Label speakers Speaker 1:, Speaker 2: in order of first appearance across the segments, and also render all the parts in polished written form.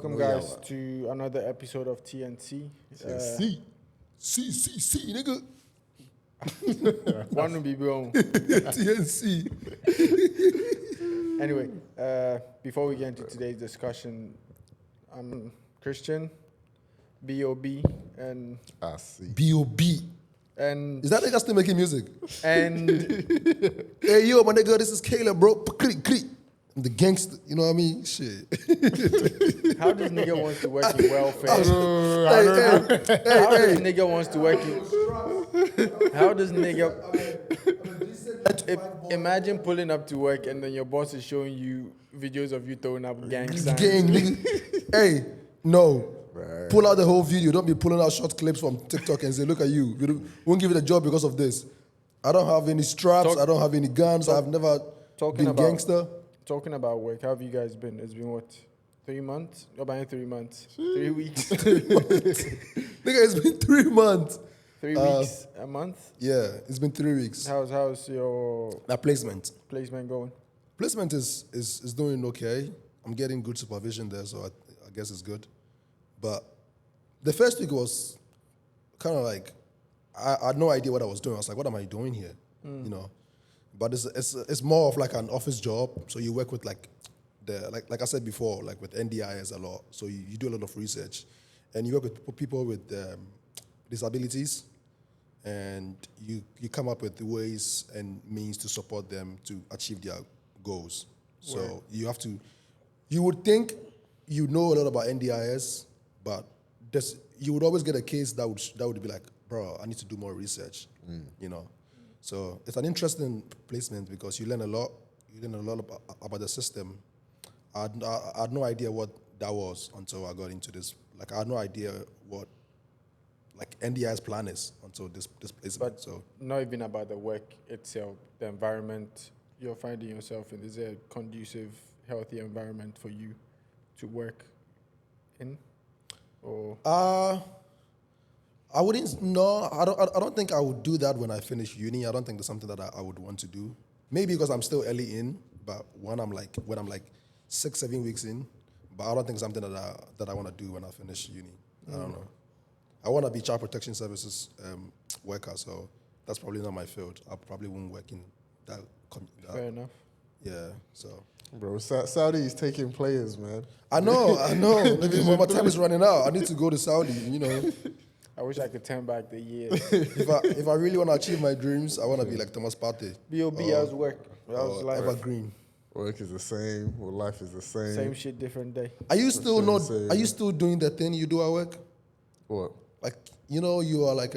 Speaker 1: Welcome, guys, to another episode of TNC.
Speaker 2: C, nigga.
Speaker 1: One will be wrong.
Speaker 2: TNC.
Speaker 1: Anyway, before we get into today's discussion, I'm Christian, B.O.B., and...
Speaker 2: I see. B.O.B.
Speaker 1: And...
Speaker 2: Is that nigga still making music?
Speaker 1: And...
Speaker 2: Hey, yo, my nigga, this is Caleb, bro. I'm the gangster, you know what I mean? Shit.
Speaker 1: How does nigga wants to work in welfare? How does nigga wants to work in... How does nigga... Imagine pulling up to work and then your boss is showing you videos of you throwing up gang signs.
Speaker 2: Gang, nigga. Hey, no. Right. Pull out the whole video. Don't be pulling out short clips from TikTok and say, look at you. We won't give you the job because of this. I don't have any straps. I don't have any guns. I've never been gangster.
Speaker 1: Talking about work, how have you guys been? It's been what? 3 months? About 3 months. 3 weeks.
Speaker 2: 3 months. Nigga, it's been 3 months.
Speaker 1: 3 weeks, a month?
Speaker 2: Yeah, it's been 3 weeks.
Speaker 1: How's your
Speaker 2: placement
Speaker 1: going?
Speaker 2: Placement is doing okay. I'm getting good supervision there, so I guess it's good. But the first week was kind of like I had no idea what I was doing. I was like, what am I doing here? You know. But it's more of like an office job. So you work with like I said before, like with NDIS a lot. So you do a lot of research, and you work with people with disabilities, and you come up with ways and means to support them to achieve their goals. So you would think you know a lot about NDIS, but you would always get a case that would be like, bro, I need to do more research, you know. So it's an interesting placement because you learn a lot. You learn a lot about the system. I had no idea what that was until I got into this. Like I had no idea what like NDI's plan is until this placement.
Speaker 1: But so not even about the work itself, the environment you're finding yourself in. Is it a conducive, healthy environment for you to work in? Or I don't think I would do that when I finish uni. I don't think that's something that I would want to do. Maybe because I'm still early in, but when I'm like 6-7 weeks in, but I don't think it's something that I want to do when I finish uni. I don't know. I want to be child protection services worker, so that's probably not my field. I probably won't work in that. Fair enough.
Speaker 2: Yeah, so.
Speaker 3: Bro, Saudi is taking players, man.
Speaker 2: I know. My time is running out. I need to go to Saudi, you know.
Speaker 1: I wish I could turn back the years.
Speaker 2: If I really want to achieve my dreams, I want to be like Thomas Partey.
Speaker 1: B.O.B. How's work? How's life?
Speaker 2: Evergreen.
Speaker 3: Work is the same. Well, life is the same.
Speaker 1: Same shit, different day.
Speaker 2: Are you still doing the thing you do at work?
Speaker 3: What?
Speaker 2: Like, you know, you are like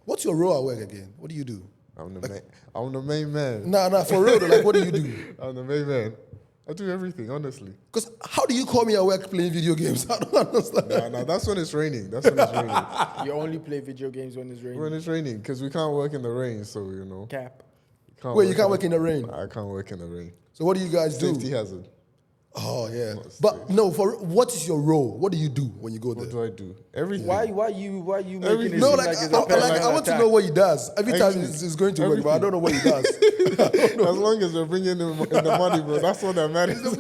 Speaker 2: what's your role at work again? What do you do?
Speaker 3: I'm the main man.
Speaker 2: Nah, for real though, like what do you do?
Speaker 3: I'm the main man. I do everything, honestly.
Speaker 2: Because how do you call me at work playing video games? I don't understand.
Speaker 3: Nah, that's when it's raining.
Speaker 1: You only play video games when it's raining?
Speaker 3: When it's raining, because we can't work in the rain, so, you know.
Speaker 1: Cap.
Speaker 2: You can't work in the rain?
Speaker 3: I can't work in the rain.
Speaker 2: So what do you guys do?
Speaker 3: Safety hazard.
Speaker 2: Oh, yeah. But no, what is your role? What do you do when you go there?
Speaker 3: What do I do? Everything.
Speaker 1: Why you making it
Speaker 2: no,
Speaker 1: seem
Speaker 2: like,
Speaker 1: it's a
Speaker 2: I want to know what he does. Every time he's going to work, but I don't know what he does.
Speaker 3: As long as we're bringing in the money, bro, that's all that matters. That's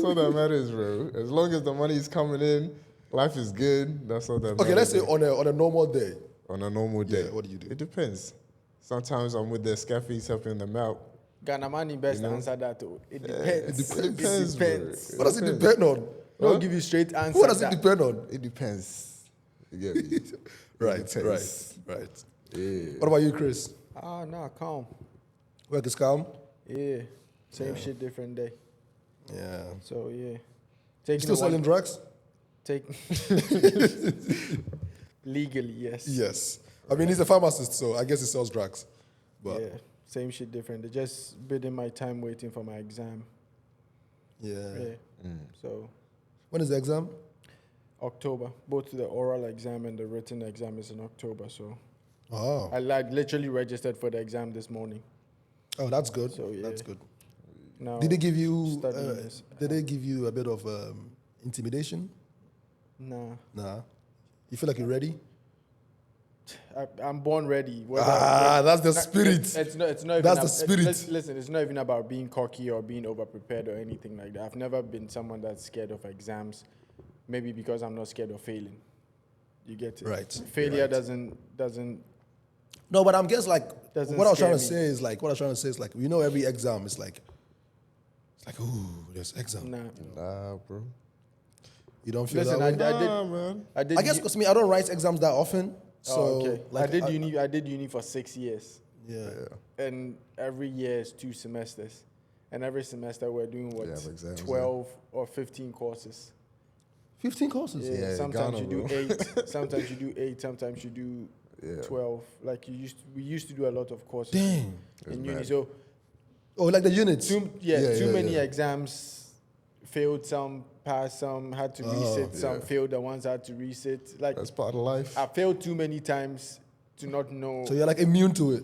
Speaker 3: all that matters, bro. As long as the money is coming in, life is good, that's all that matters.
Speaker 2: Okay, let's say on a normal day.
Speaker 3: On a normal day.
Speaker 2: Yeah, what do you do?
Speaker 3: It depends. Sometimes I'm with the scaffies helping them out.
Speaker 1: Ghana money best answer that too. It depends.
Speaker 3: It depends.
Speaker 2: What does it depend on?
Speaker 1: Don't give you straight answer.
Speaker 2: What does it depend on?
Speaker 3: It depends. You get me?
Speaker 2: Right.
Speaker 3: Yeah.
Speaker 2: What about you, Chris?
Speaker 1: Nah, calm.
Speaker 2: Work is calm?
Speaker 1: Yeah. Same shit, different day.
Speaker 2: Yeah.
Speaker 1: So, yeah.
Speaker 2: You still selling drugs?
Speaker 1: Legally, yes.
Speaker 2: Yes. I mean, he's a pharmacist, so I guess he sells drugs. But
Speaker 1: yeah. Same shit, different. They're just bidding my time waiting for my exam.
Speaker 2: Yeah.
Speaker 1: So.
Speaker 2: When is the exam?
Speaker 1: October. Both the oral exam and the written exam is in October. So.
Speaker 2: Oh.
Speaker 1: I literally registered for the exam this morning.
Speaker 2: Oh, that's good.
Speaker 1: So, yeah.
Speaker 2: That's good.
Speaker 1: Now,
Speaker 2: did they give you? Did they give you a bit of intimidation?
Speaker 1: Nah.
Speaker 2: You feel like you're ready?
Speaker 1: I'm born ready.
Speaker 2: That's the spirit.
Speaker 1: It's not even
Speaker 2: That's the spirit.
Speaker 1: Listen, it's not even about being cocky or being over prepared or anything like that. I've never been someone that's scared of exams. Maybe because I'm not scared of failing. You get it?
Speaker 2: Right.
Speaker 1: Failure
Speaker 2: Right.
Speaker 1: doesn't.
Speaker 2: No, but I'm guess like
Speaker 1: Doesn't
Speaker 2: what I was
Speaker 1: scare
Speaker 2: trying to
Speaker 1: me.
Speaker 2: say is like every exam is like it's like ooh, there's exam.
Speaker 1: Nah.
Speaker 3: bro.
Speaker 2: You don't feel
Speaker 1: Listen,
Speaker 2: that way?
Speaker 3: Man.
Speaker 1: I did.
Speaker 2: I guess because me, I don't write exams that often. So
Speaker 1: okay.
Speaker 2: like
Speaker 1: I did uni for 6 years,
Speaker 2: Yeah.
Speaker 1: and every year is 2 semesters, and every semester we're doing what
Speaker 3: have exams,
Speaker 1: 12 or 15 courses.
Speaker 2: 15 courses.
Speaker 1: Yeah,
Speaker 3: Yeah,
Speaker 1: sometimes
Speaker 3: Ghana,
Speaker 1: you do
Speaker 3: bro.
Speaker 1: 8, sometimes you do 8, sometimes you do 12. Like we used to do a lot of courses
Speaker 2: Damn.
Speaker 1: in uni.
Speaker 3: mad.
Speaker 1: So
Speaker 2: Oh, like the units.
Speaker 1: too many exams, failed some, passed some, had to resit some, failed the ones had to resit. Like
Speaker 3: That's part of life.
Speaker 1: I failed too many times to not know.
Speaker 2: So you're like immune to it.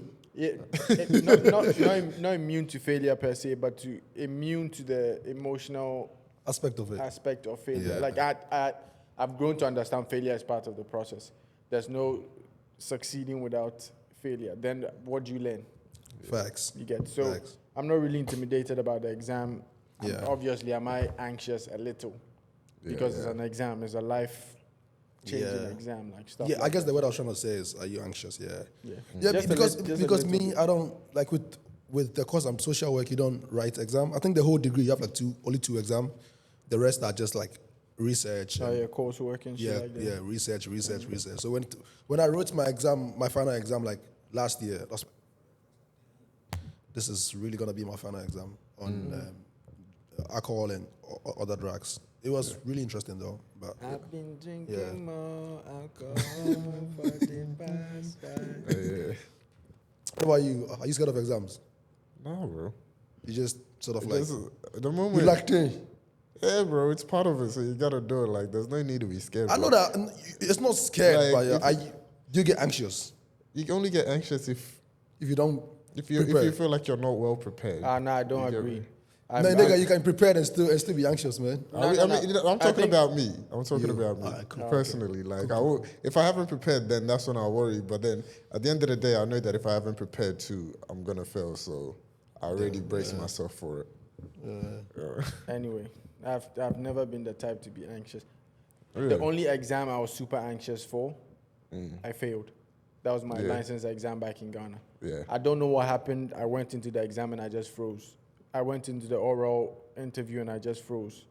Speaker 1: Not immune to failure per se, but to immune to the emotional
Speaker 2: Aspect of it.
Speaker 1: aspect of failure.
Speaker 2: Yeah.
Speaker 1: Like I've grown to understand failure as part of the process. There's no succeeding without failure. Then what do you learn?
Speaker 2: Facts.
Speaker 1: You get so.
Speaker 2: Facts.
Speaker 1: I'm not really intimidated about the exam.
Speaker 2: Yeah.
Speaker 1: Obviously, am I anxious a little because it's an exam, it's a life-changing exam, like stuff.
Speaker 2: Yeah,
Speaker 1: like
Speaker 2: I guess
Speaker 1: that.
Speaker 2: the word I was trying to say is, are you anxious? Yeah.
Speaker 1: Yeah. Just a
Speaker 2: Because
Speaker 1: little
Speaker 2: me,
Speaker 1: bit.
Speaker 2: I don't like with the course I'm social work. You don't write exam. I think the whole degree you have like only two exam. The rest are just like research.
Speaker 1: Oh
Speaker 2: and-
Speaker 1: yeah, coursework and shit like that.
Speaker 2: yeah, research. So when I wrote my final exam like last year, this is really gonna be my final exam on alcohol and other drugs. It was really interesting though. But
Speaker 1: I've been drinking
Speaker 2: Yeah.
Speaker 1: more alcohol for the past 5
Speaker 3: Yeah.
Speaker 2: what about you? Are you scared of exams?
Speaker 3: No, bro.
Speaker 2: You just sort of like
Speaker 3: This is- the
Speaker 2: you
Speaker 3: moment.
Speaker 2: like it.
Speaker 3: Yeah, bro, it's part of it, so you gotta do it. Like, there's no need to be scared.
Speaker 2: I know
Speaker 3: bro.
Speaker 2: that it's not scared,
Speaker 3: Like,
Speaker 2: but you get anxious
Speaker 3: You can only get anxious if
Speaker 2: if you don't
Speaker 3: you
Speaker 2: prepare.
Speaker 3: feel like you're not well prepared.
Speaker 1: No, I don't
Speaker 3: You get
Speaker 1: agree.
Speaker 3: me?
Speaker 1: I-
Speaker 2: No,
Speaker 1: I-
Speaker 2: nigga, you can prepare and still be anxious, man.
Speaker 3: I'm talking
Speaker 1: think-
Speaker 3: about me. I'm talking
Speaker 2: You.
Speaker 3: about me
Speaker 2: Alright, cool.
Speaker 3: personally. Like, if I haven't prepared, then that's when I'll worry. But then at the end of the day, I know that if I haven't prepared too, I'm gonna fail. So I already brace myself for it. Yeah.
Speaker 1: Anyway, I've never been the type to be anxious.
Speaker 3: Really?
Speaker 1: The only exam I was super anxious for, I failed. That was my
Speaker 3: Yeah.
Speaker 1: license exam back in Ghana.
Speaker 3: Yeah.
Speaker 1: I don't know what happened. I went into the exam and I just froze. I went into the oral interview and I just froze.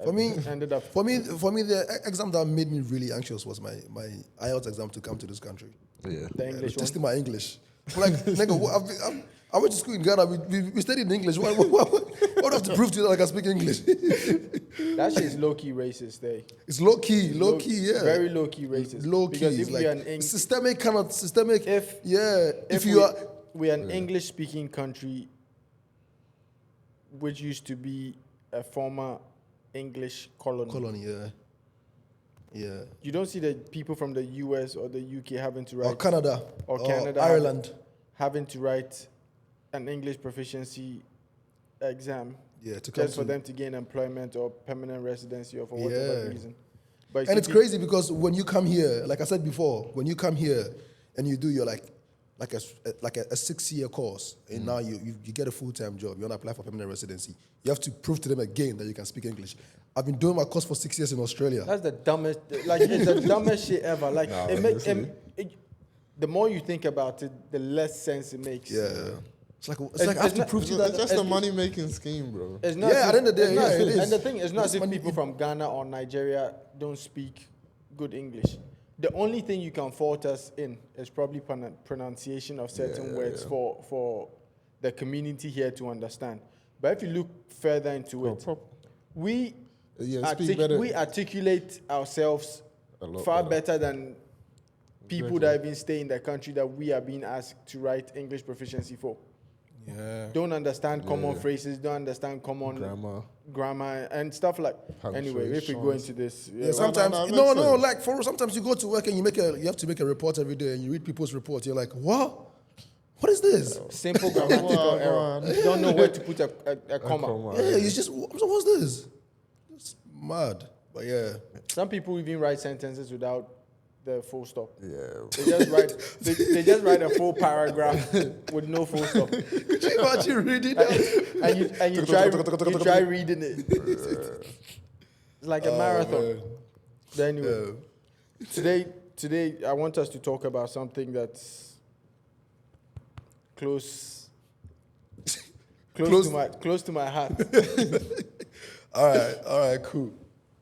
Speaker 2: For me,
Speaker 1: Ended up.
Speaker 2: For me, the exam that made me really anxious was my IELTS exam to come to this country.
Speaker 3: Yeah.
Speaker 1: The English one.
Speaker 2: Testing my English. I'm like, nigga, I went to school in Ghana. We studied English. What do I have to prove to you that I can speak English?
Speaker 1: That shit is low key racist,
Speaker 2: It's low key, yeah.
Speaker 1: Very low key racist.
Speaker 2: Low key.
Speaker 1: Because if
Speaker 2: It's
Speaker 1: we are an
Speaker 2: like systemic kind of systemic.
Speaker 1: If-
Speaker 2: If you are,
Speaker 1: we're an English speaking country, which used to be a former English colony.
Speaker 2: Yeah.
Speaker 1: You don't see the people from the US or the UK having to write
Speaker 2: Or Canada.
Speaker 1: or Canada
Speaker 2: Ireland.
Speaker 1: having to write an English proficiency exam
Speaker 2: Yeah, to come
Speaker 1: just for
Speaker 2: to.
Speaker 1: them to gain employment or permanent residency or for whatever
Speaker 2: Yeah.
Speaker 1: reason. But you
Speaker 2: And
Speaker 1: see
Speaker 2: it's crazy because when you come here, like I said before, when you come here and you do your like a 6-year course, and now you get a full-time job, you want to apply for permanent residency, you have to prove to them again that you can speak English. I've been doing my course for 6 years in Australia.
Speaker 1: That's the dumbest, like it's the dumbest shit ever. Like
Speaker 3: Nah,
Speaker 1: it makes
Speaker 3: honestly.
Speaker 1: the more you think about it, the less sense it makes.
Speaker 2: Yeah. It's like
Speaker 1: It's
Speaker 2: I have to
Speaker 1: not-
Speaker 2: prove to you that.
Speaker 3: It's just a money making scheme, bro.
Speaker 1: It's not
Speaker 2: Yeah,
Speaker 1: as
Speaker 2: at
Speaker 1: if-
Speaker 2: the end of the
Speaker 1: it's
Speaker 2: day,
Speaker 1: not
Speaker 2: yeah,
Speaker 1: as if-
Speaker 2: it is.
Speaker 1: And the thing is not as
Speaker 2: It's
Speaker 1: if
Speaker 2: money-
Speaker 1: people from Ghana or Nigeria don't speak good English. The only thing you can fault us in is probably pronunciation of certain words for the community here to understand. But if you look further into it, we we articulate ourselves
Speaker 3: A lot
Speaker 1: far
Speaker 3: better.
Speaker 1: better than people that even stay in the country that we are being asked to write English proficiency for.
Speaker 2: Yeah.
Speaker 1: Don't understand common phrases, don't understand common grammar and stuff like. Anyway, if we go into this,
Speaker 2: Yeah, sometimes
Speaker 3: no,
Speaker 2: no,
Speaker 3: makes sense.
Speaker 2: like sometimes you go to work and you have to make a report every day and you read people's reports. You're like, what? What is this?
Speaker 1: simple grammatical error. You don't know where to put a comma.
Speaker 2: Yeah, you just what's this? It's mad. But yeah,
Speaker 1: Some people even write sentences without the full stop.
Speaker 3: Yeah.
Speaker 1: They just write a full paragraph with no full stop.
Speaker 2: Could you imagine reading that?
Speaker 1: and you try reading it. It's like a marathon.
Speaker 2: Man.
Speaker 1: But anyway, today I want us to talk about something that's close to my heart.
Speaker 2: All right, cool.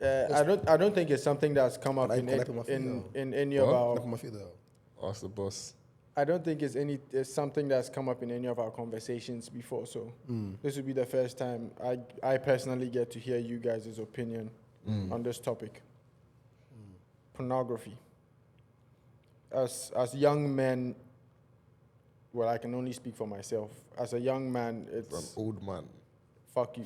Speaker 1: I don't think it's something that's come up in any of our.
Speaker 2: Knock my feet out.
Speaker 3: Ask the boss.
Speaker 1: I don't think it's something that's come up in any of our conversations before. So this will be the first time I personally get to hear you guys' opinion on this topic. Pornography. As young men, well, I can only speak for myself. As a young man, it's
Speaker 3: An old man.
Speaker 1: fuck you.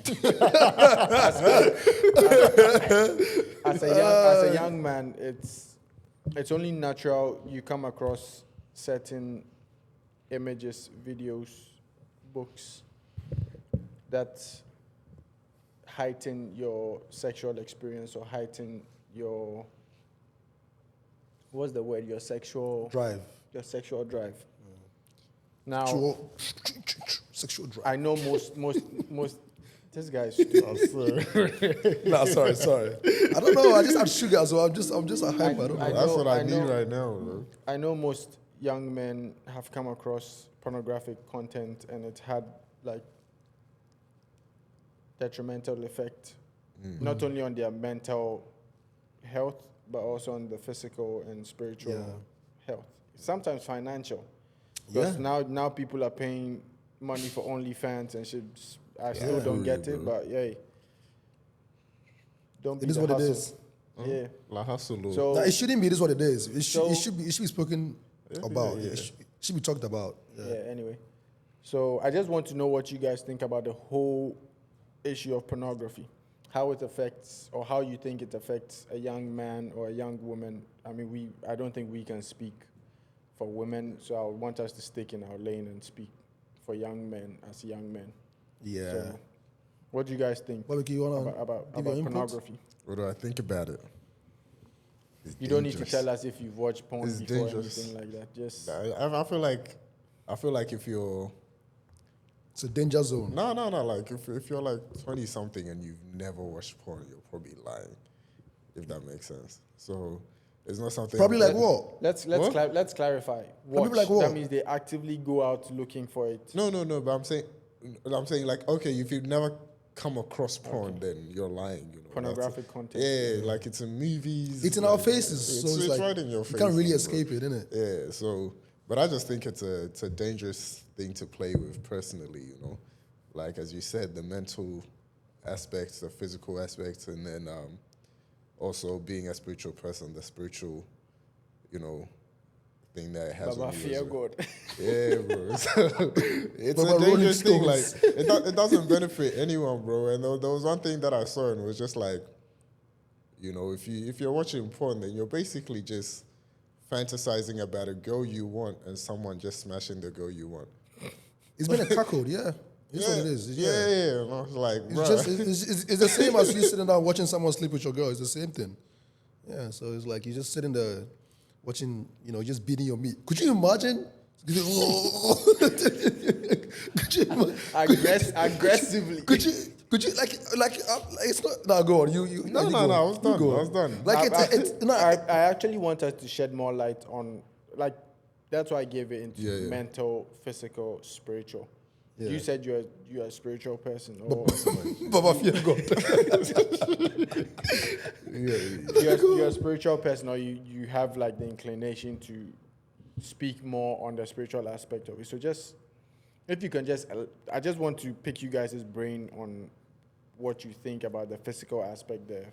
Speaker 1: as a young man, it's only natural you come across certain images, videos, books that heighten your sexual experience or heighten your what's the word? Your sexual
Speaker 2: Drive.
Speaker 1: Your sexual drive. Now,
Speaker 2: Sexual drive.
Speaker 1: I know most. This guy's stupid.
Speaker 2: Nah, sorry. I don't know. I just had sugar, so I'm just a hype. I don't know.
Speaker 3: That's what I need
Speaker 1: know-
Speaker 3: right now, bro.
Speaker 1: I know most young men have come across pornographic content, and it's had like detrimental effect, not only on their mental health, but also on the physical and spiritual health. Sometimes financial, because now people are paying money for OnlyFans and shit. I still don't get it, but yay. Don't be
Speaker 2: It is
Speaker 1: the
Speaker 2: what it
Speaker 1: hustle.
Speaker 2: is.
Speaker 1: Yeah.
Speaker 3: La hustle.
Speaker 1: So
Speaker 2: Nah, it shouldn't be. This is what it is. It
Speaker 1: So-
Speaker 2: should be spoken about.
Speaker 3: yeah.
Speaker 2: It should be talked about.
Speaker 1: yeah. Anyway, so I just want to know what you guys think about the whole issue of pornography, how it affects, or how you think it affects a young man or a young woman. I mean, I don't think we can speak for women, so I want us to stick in our lane and speak for young men as young men.
Speaker 2: Yeah.
Speaker 1: So, what do you guys think
Speaker 2: Barbecue, you wanna
Speaker 1: about
Speaker 2: give your input?
Speaker 1: pornography?
Speaker 3: What do I think about it? It's
Speaker 1: You don't need to
Speaker 3: dangerous.
Speaker 1: tell us if you've watched porn
Speaker 3: It's
Speaker 1: before or
Speaker 3: dangerous.
Speaker 1: anything like that. Just
Speaker 3: I feel like if you're
Speaker 2: It's a danger zone.
Speaker 3: no, like if you're like 20 something and you've never watched porn, you're probably lying, if that makes sense. So it's not something
Speaker 2: Probably like what?
Speaker 1: let's
Speaker 3: What?
Speaker 1: let's clarify.
Speaker 2: Probably
Speaker 1: Watch.
Speaker 2: like what?
Speaker 1: That means they actively go out looking for it.
Speaker 3: No, but I'm saying like, okay, if you've never come across porn, then you're lying. You know,
Speaker 1: Pornographic content.
Speaker 3: Yeah, like it's in movies.
Speaker 2: It's in
Speaker 3: like,
Speaker 2: our faces, so it's like
Speaker 3: right in your face.
Speaker 2: you can't really
Speaker 3: bro.
Speaker 2: escape it, innit?
Speaker 3: Yeah, so but I just think it's a dangerous thing to play with personally, you know. Like as you said, the mental aspects, the physical aspects, and then also being a spiritual person, the spiritual, you know, thing that it has
Speaker 1: Baba
Speaker 3: on you.
Speaker 1: fear
Speaker 3: as well.
Speaker 1: God.
Speaker 3: Yeah, bro. So, it's
Speaker 2: Baba
Speaker 3: a
Speaker 2: Rolling
Speaker 3: dangerous thing. Like
Speaker 2: Stones.
Speaker 3: it doesn't benefit anyone, bro. And there was one thing that I saw, and it was just like, you know, if you're watching porn, then you're basically just fantasizing about a girl you want and someone just smashing the girl you want.
Speaker 2: It's been a cuckold, yeah. It's what it is. Yeah.
Speaker 3: Yeah. And I was like,
Speaker 2: It's
Speaker 3: bro.
Speaker 2: just it's the same as you sitting down watching someone sleep with your girl. It's the same thing. Yeah. So it's like you just sitting there watching, you know, just beating your meat. Could you imagine? Could you
Speaker 1: Aggressively.
Speaker 2: Could you like it's not no go on you
Speaker 3: No,
Speaker 2: you
Speaker 3: no,
Speaker 2: go
Speaker 3: I
Speaker 2: on.
Speaker 3: was
Speaker 2: You
Speaker 3: done.
Speaker 2: go
Speaker 3: I
Speaker 2: on.
Speaker 3: was done.
Speaker 2: Like it's no,
Speaker 1: I actually want us to shed more light on, like, that's why I gave it into
Speaker 3: Yeah.
Speaker 1: mental, physical, spiritual.
Speaker 2: Yeah.
Speaker 1: You said you're a spiritual person, or
Speaker 2: Baba fear God.
Speaker 1: you're a spiritual person, or you have like the inclination to speak more on the spiritual aspect of it. So just, if you can just, I just want to pick you guys' brain on what you think about the physical aspect, the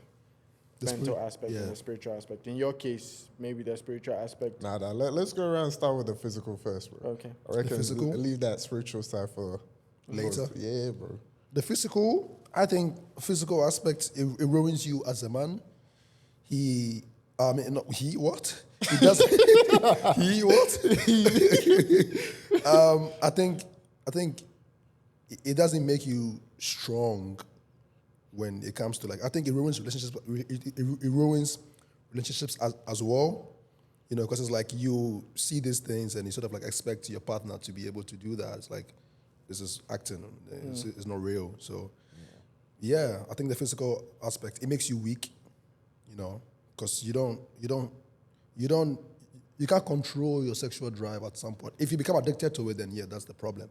Speaker 1: mental aspect, and the spiritual aspect. In your case, maybe the spiritual aspect.
Speaker 3: Nah. Let's go around and start with the physical first, bro.
Speaker 1: Okay.
Speaker 3: I reckon
Speaker 2: physical?
Speaker 3: leave that spiritual side for
Speaker 2: Later.
Speaker 3: Yeah, bro.
Speaker 2: The physical, I think physical aspect, it ruins you as a man. He what? He does he what? I think it doesn't make you strong when it comes to like, I think it ruins relationships. It ruins relationships as well. You know, because it's like you see these things and you sort of like expect your partner to be able to do that. It's like, this is acting. It's not real. So, yeah, I think the physical aspect, it makes you weak, you know, because you can't control your sexual drive at some point. If you become addicted to it, then yeah, that's the problem.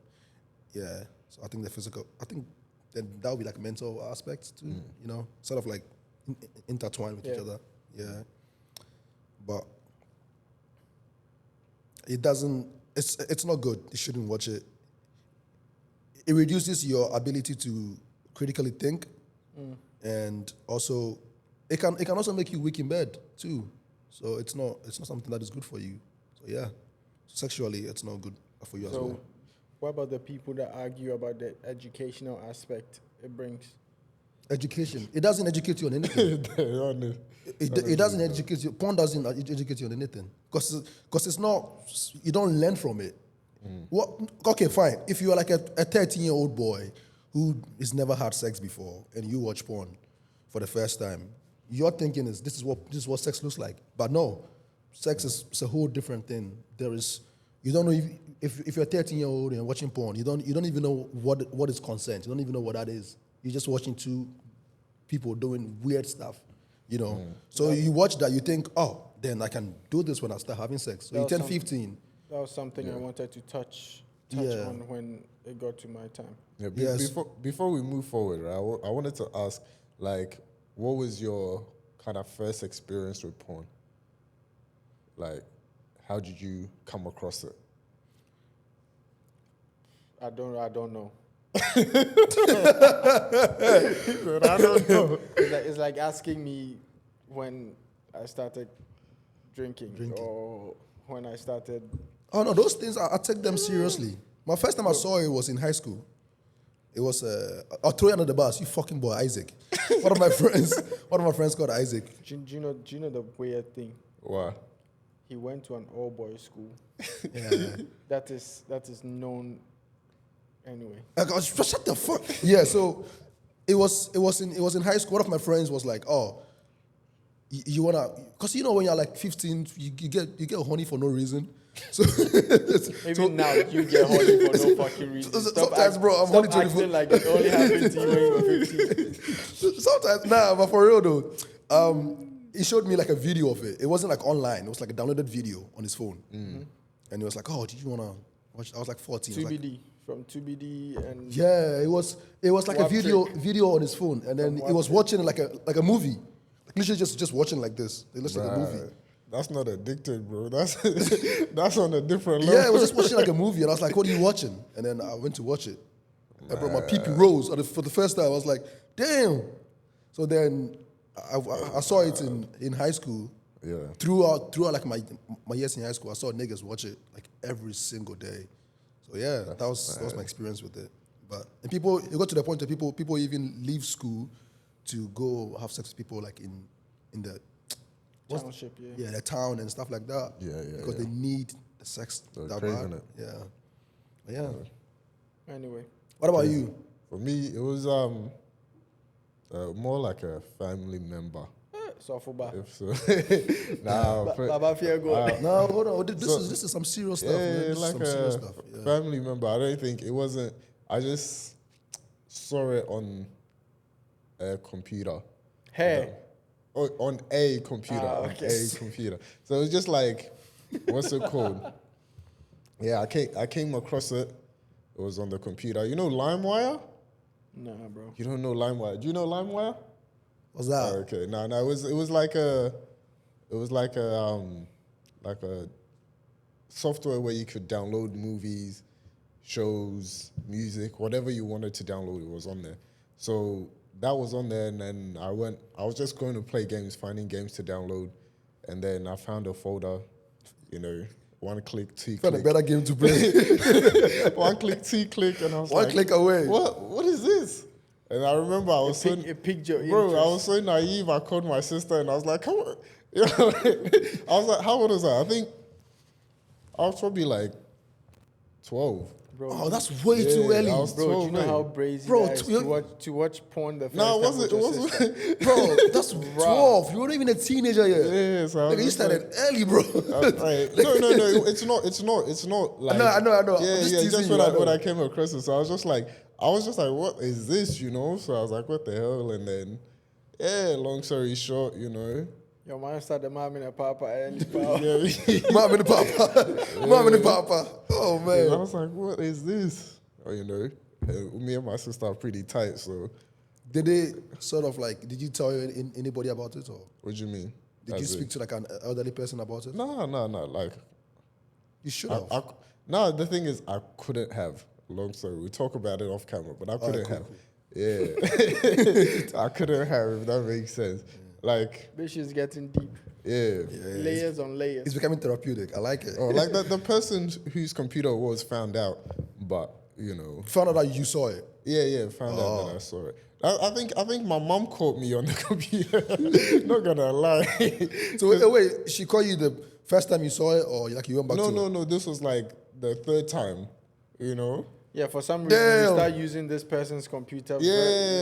Speaker 2: Yeah. So I think then that would be like mental aspects too, you know, sort of like intertwined with each other. Yeah. But it doesn't, it's not good. You shouldn't watch it. It reduces your ability to critically think, and also it can also make you weak in bed too. So it's not something that is good for you. So yeah, sexually it's not good for you as well.
Speaker 1: What about the people that argue about the educational aspect it brings?
Speaker 2: Education. It doesn't educate you on anything. It doesn't educate you. Porn doesn't educate you on anything. Because it's not, you don't learn from it. What? Okay, fine. If you are like a 13-year-old boy who has never had sex before and you watch porn for the first time, your thinking is this is what sex looks like. But no, sex is a whole different thing. You don't know if you're a 13-year-old and you're watching porn, you don't even know what is consent. You don't even know what that is. You're just watching two people doing weird stuff, you know. So you watch that, you think, oh, then I can do this when I start having sex. So you turn 15.
Speaker 1: That was something I wanted to touch on when it got to my time.
Speaker 3: Yeah,
Speaker 2: Yes.
Speaker 3: before we move forward, right, I wanted to ask, like, what was your kind of first experience with porn? Like, how did you come across it?
Speaker 1: I don't know.
Speaker 3: I don't know.
Speaker 1: It's like asking me when I started drinking. Or when I started.
Speaker 2: Oh no, those things I take them seriously. My first time I saw it was in high school. It was I'll throw you under the bus, you fucking boy, Isaac. One of my friends called Isaac.
Speaker 1: Do you know the weird thing?
Speaker 3: What?
Speaker 1: He went to an all-boys school.
Speaker 2: Yeah.
Speaker 1: That is known anyway.
Speaker 2: I go, shut the fuck. Yeah, so it was in high school. One of my friends was like, oh, you wanna, because you know when you're like 15, you get horny for no reason. So
Speaker 1: Even now you get horny for no fucking reason.
Speaker 2: Sometimes, bro, I'm horny 24.
Speaker 1: Acting like it only happened to you when you were 15.
Speaker 2: Sometimes, but for real though, he showed me like a video of it. It wasn't like online. It was like a downloaded video on his phone. And he was like, oh, did you wanna watch? I was like 14.
Speaker 1: TBD. From TBD and
Speaker 2: yeah, it was like a video on his phone, and then he was watching like a movie, like literally just watching like this. They listen like a movie.
Speaker 3: That's not addicted, bro. That's on a different level.
Speaker 2: Yeah, I was just watching like a movie, and I was like, "What are you watching?" And then I went to watch it. And bro, my pee rose for the first time. I was like, "Damn!" So then I saw it in high school.
Speaker 3: Yeah.
Speaker 2: Throughout like my years in high school, I saw niggas watch it like every single day. So yeah, that was my experience with it. But and people, it got to the point where people even leave school to go have sex with people like in the
Speaker 1: township,
Speaker 2: the town and stuff like that. Because they need the sex that bad.
Speaker 3: It.
Speaker 2: Yeah.
Speaker 1: Anyway.
Speaker 2: What about you?
Speaker 3: For me, it was more like a family member.
Speaker 1: Sofuba.
Speaker 3: If so.
Speaker 1: Baba Fiego.
Speaker 2: No, hold on. This is some serious stuff. Man. This
Speaker 3: like
Speaker 2: is some serious stuff.
Speaker 3: Family member. I don't think it wasn't. I just saw it on a computer.
Speaker 1: Hey.
Speaker 3: On a computer. On a computer. So it was just like, what's it called? Yeah, I came across it. It was on the computer. You know LimeWire?
Speaker 1: Nah, bro.
Speaker 3: You don't know LimeWire? Do you know LimeWire?
Speaker 2: What's that?
Speaker 3: Okay, no, it was like a software where you could download movies, shows, music, whatever you wanted to download. It was on there. So that was on there, and then I was just going to play games, finding games to download, and then I found a folder, one click, two
Speaker 2: Found
Speaker 3: click.
Speaker 2: a better game to play.
Speaker 3: One click, two click, and I was
Speaker 2: One click away.
Speaker 3: What is this? And I remember I was
Speaker 1: It piqued your
Speaker 3: bro,
Speaker 1: interest.
Speaker 3: I was so naive. I called my sister and I was like, come on. I was like, how old was I? I think I was probably like 12.
Speaker 1: Bro,
Speaker 2: Oh, that's way too
Speaker 3: Yeah,
Speaker 2: early.
Speaker 3: I was
Speaker 1: bro, do you
Speaker 3: 12,
Speaker 1: know
Speaker 3: mate.
Speaker 1: how brazy
Speaker 2: Bro,
Speaker 1: that is to watch porn the first
Speaker 3: No, it
Speaker 1: time
Speaker 3: wasn't.
Speaker 1: with
Speaker 3: It
Speaker 1: your sister?
Speaker 3: wasn't.
Speaker 2: Bro, that's 12. You weren't even a teenager yet.
Speaker 3: Yeah, so I was
Speaker 2: Nigga, you
Speaker 3: just
Speaker 2: started early, bro.
Speaker 3: Right. No. It's not. It's not like.
Speaker 2: I know. I'm
Speaker 3: Yeah,
Speaker 2: just
Speaker 3: yeah.
Speaker 2: teasing
Speaker 3: Just
Speaker 2: you.
Speaker 3: when I came across it, so I was just like, what is this? You know. So I was like, what the hell? And then, yeah. Long story short, you know.
Speaker 1: Your man started mom and papa early, pal.
Speaker 3: Yeah.
Speaker 2: Mom and the papa. Mom and the papa. Oh,
Speaker 3: I
Speaker 2: man.
Speaker 3: was like, what is this? Oh, you know, me and my sister are pretty tight. So,
Speaker 2: Did they sort of like, did you tell anybody about it? Or
Speaker 3: what do you mean?
Speaker 2: did you speak to like an elderly person about it?
Speaker 3: No. Like,
Speaker 2: You should have.
Speaker 3: no. The thing is, I couldn't have. Long story. We talk about it off camera, but I couldn't have.
Speaker 2: Cool.
Speaker 3: Yeah, I couldn't have. If that makes sense. Like,
Speaker 1: Bitch is getting deep.
Speaker 3: yeah.
Speaker 1: Layers on layers.
Speaker 2: It's becoming therapeutic. I like it.
Speaker 3: Oh, like the person whose computer was found out, but you know,
Speaker 2: Found out that you saw it.
Speaker 3: yeah, found out that I saw it. I think my mom caught me on the computer. Not gonna lie.
Speaker 2: So wait, she called you the first time you saw it, or like you went back to it?
Speaker 3: No. This was like the third time. You know.
Speaker 1: Yeah, for some reason
Speaker 2: Damn.
Speaker 1: you start using this person's computer. very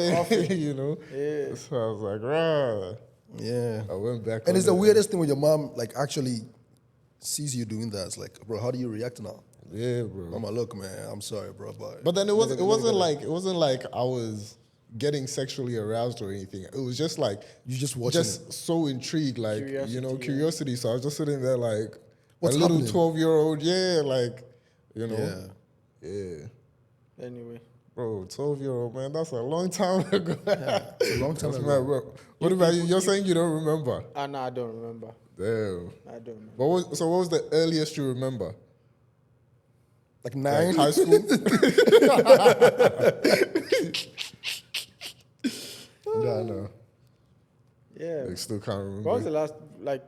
Speaker 3: Yeah,
Speaker 1: often.
Speaker 3: you know.
Speaker 1: Yeah.
Speaker 3: So I was like, rah.
Speaker 2: Yeah.
Speaker 3: I went back.
Speaker 2: And
Speaker 3: on
Speaker 2: it's the
Speaker 3: it.
Speaker 2: weirdest thing when your mom like actually sees you doing that. It's like, bro, how do you react now?
Speaker 3: Yeah, bro.
Speaker 2: Mama, look, man, I'm sorry, bro,
Speaker 3: But then it wasn't like I was getting sexually aroused or anything. It was just like
Speaker 2: You just watching
Speaker 3: so intrigued, like curiosity. So I was just sitting there like
Speaker 2: What's
Speaker 3: a little
Speaker 2: happening?
Speaker 3: 12-year-old, yeah, like yeah.
Speaker 1: Anyway.
Speaker 3: Bro, 12-year-old man, that's a long time ago.
Speaker 2: It's a long time
Speaker 3: That's
Speaker 2: ago.
Speaker 3: mad, bro. What about you? You're saying you don't remember?
Speaker 1: No, I don't remember.
Speaker 3: Damn.
Speaker 1: I don't remember.
Speaker 3: What was the earliest you remember?
Speaker 2: Like 9?
Speaker 3: Like high school? No.
Speaker 1: Yeah.
Speaker 3: I still can't remember.
Speaker 1: What was the last, like,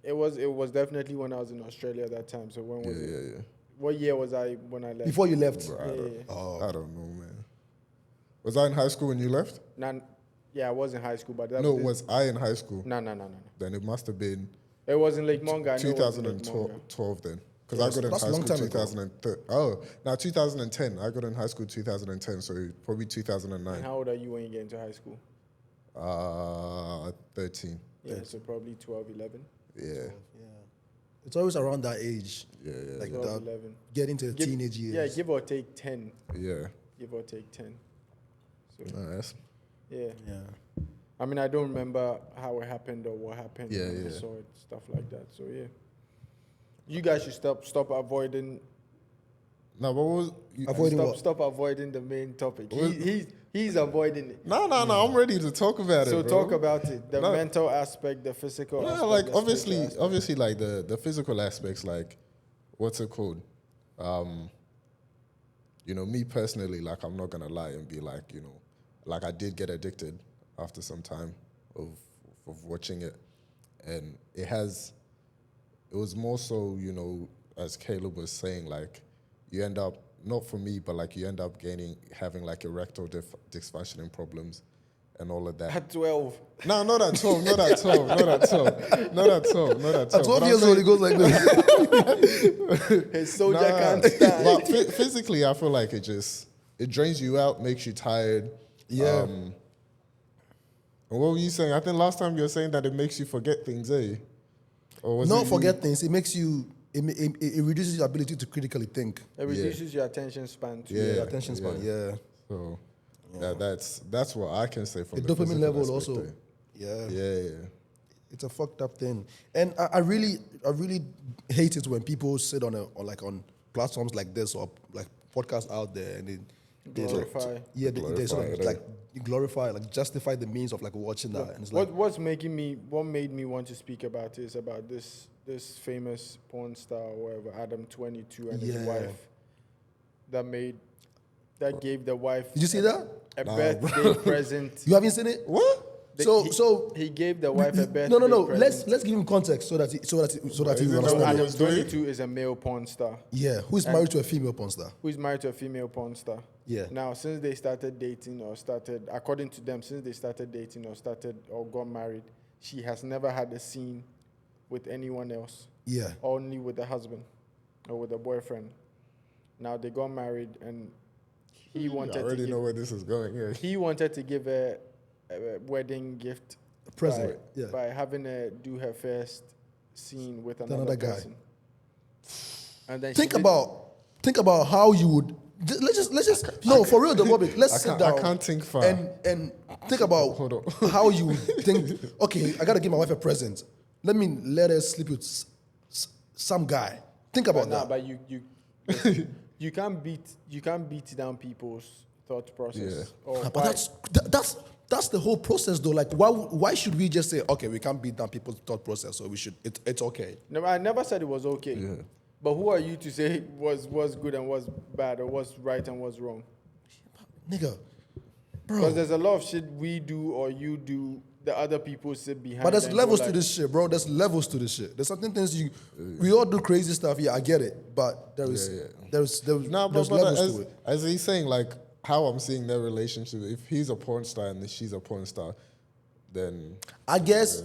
Speaker 1: it was definitely when I was in Australia at that time. So when was it?
Speaker 3: Yeah.
Speaker 1: What year was I when I left?
Speaker 2: Before you left?
Speaker 3: Bro,
Speaker 1: Yeah.
Speaker 3: I don't know, man. Was I in high school when you left?
Speaker 1: Yeah, I was in high school, but that
Speaker 3: No,
Speaker 1: was
Speaker 3: was I in high school?
Speaker 1: No.
Speaker 3: Then it must have been
Speaker 1: It was in Lake Monga. I know it was in Lake Monga.
Speaker 3: 2012 then. Because
Speaker 2: Yeah,
Speaker 3: I got in
Speaker 2: that's
Speaker 3: high
Speaker 2: a long
Speaker 3: school
Speaker 2: time ago.
Speaker 3: 2010. I got in high school 2010, so probably
Speaker 1: And
Speaker 3: 2009.
Speaker 1: how old are you when you get into high school?
Speaker 3: 13.
Speaker 1: Yeah, so probably 12, 11.
Speaker 3: Yeah.
Speaker 2: Yeah. It's always around that age.
Speaker 3: Yeah.
Speaker 2: Like
Speaker 1: 12,
Speaker 2: that,
Speaker 1: 11.
Speaker 2: getting to the
Speaker 1: Give-
Speaker 2: teenage years.
Speaker 1: Yeah, give or take 10.
Speaker 3: Yeah.
Speaker 1: Give or take 10. So,
Speaker 3: Nice.
Speaker 1: yeah.
Speaker 2: Yeah.
Speaker 1: I mean, I don't remember how it happened or what happened.
Speaker 3: Yeah,
Speaker 1: when I
Speaker 3: yeah.
Speaker 1: saw it, stuff like that. So, yeah. You guys should stop avoiding
Speaker 3: No, but what was
Speaker 2: Avoiding what?
Speaker 1: stop avoiding the main topic.
Speaker 3: What-
Speaker 1: He's avoiding it.
Speaker 3: No, I'm ready to talk about
Speaker 1: So
Speaker 3: it, bro.
Speaker 1: talk about it. The
Speaker 3: No.
Speaker 1: mental aspect, the physical aspect.
Speaker 3: No, like
Speaker 1: the spiritual aspect.
Speaker 3: obviously, like the physical aspects, like what's it called? You know, me personally, like I'm not gonna lie and be like, you know, like I did get addicted after some time of watching it, and it was more so, you know, as Caleb was saying, like you end up, not for me, but like you end up having like erectile dysfunctioning problems and all of that.
Speaker 1: At 12.
Speaker 3: No, not at 12, not at 12, not at 12, not at 12, not at 12.
Speaker 2: At 12 years old, it goes like this.
Speaker 1: His soldier can't stand.
Speaker 3: But physically, I feel like it drains you out, makes you tired.
Speaker 2: Yeah.
Speaker 3: And what were you saying? I think last time you were saying that it makes you forget things, eh? Or was
Speaker 2: Not
Speaker 3: it
Speaker 2: forget things. It makes you, it reduces your ability to critically think.
Speaker 1: It reduces your attention span too.
Speaker 3: Yeah.
Speaker 2: Your attention span, yeah.
Speaker 3: So yeah, that's what I can say from
Speaker 2: The
Speaker 3: the
Speaker 2: dopamine
Speaker 3: physical
Speaker 2: level
Speaker 3: aspect
Speaker 2: also.
Speaker 3: there.
Speaker 2: Yeah.
Speaker 3: Yeah.
Speaker 2: It's a fucked up thing. And I really hate it when people sit on platforms like this or like podcasts out there and they
Speaker 1: Glorify.
Speaker 2: they sort of
Speaker 3: Glorify it,
Speaker 2: like glorify, like justify the means of like watching that. And it's like,
Speaker 1: What made me want to speak about it is about this famous porn star or whatever, Adam 22 and his
Speaker 2: Yeah.
Speaker 1: wife that gave the wife
Speaker 2: did you see that?
Speaker 1: a birthday present.
Speaker 2: You haven't seen it?
Speaker 3: What?
Speaker 1: He gave the wife a birthday
Speaker 2: No.
Speaker 1: present.
Speaker 2: Let's give him context so that he
Speaker 3: Is
Speaker 2: will
Speaker 3: it
Speaker 2: understand.
Speaker 3: Adam-
Speaker 1: Adam 22 is a male porn star
Speaker 2: Yeah, who's married to a female porn star?
Speaker 1: who is married to a female porn star.
Speaker 2: Yeah.
Speaker 1: Now, since they started dating according to them, since they started dating or got married, she has never had a scene with anyone else,
Speaker 2: Yeah.
Speaker 1: only with the husband or with the boyfriend. Now they got married, and he
Speaker 3: I
Speaker 1: wanted
Speaker 3: already
Speaker 1: to
Speaker 3: know where this is going. Yeah.
Speaker 1: he wanted to give a wedding gift
Speaker 2: Present,
Speaker 1: by having her do her first scene with
Speaker 2: Another
Speaker 1: another
Speaker 2: guy.
Speaker 1: person. And then
Speaker 2: Think about how you would. Let's just no, for real, the Bobby. Let's sit down.
Speaker 3: I can't think far.
Speaker 2: And think about
Speaker 3: Hold on.
Speaker 2: how you would think. Okay, I gotta give my wife a present. Let her sleep with some guy. Think about that.
Speaker 1: But you can't beat down people's thought process.
Speaker 3: Yeah.
Speaker 1: Or
Speaker 2: But that's the whole process, though. Like, why should we just say, okay, we can't beat down people's thought process, so we should? It's okay.
Speaker 1: No, I never said it was okay.
Speaker 3: Yeah.
Speaker 1: But who are you to say what's good and what's bad, or what's right and what's wrong?
Speaker 2: Nigga,
Speaker 1: Because
Speaker 2: bro.
Speaker 1: there's a lot of shit we do or you do that other people sit behind.
Speaker 2: But there's
Speaker 1: and
Speaker 2: levels
Speaker 1: go
Speaker 2: to
Speaker 1: like,
Speaker 2: this shit, bro. There's levels to this shit. There's certain things we all do crazy stuff. Yeah, I get it. But there's
Speaker 3: No,
Speaker 2: there's
Speaker 3: but
Speaker 2: levels to it.
Speaker 3: as he's saying, like how I'm seeing their relationship. If he's a porn star and she's a porn star, then
Speaker 2: I guess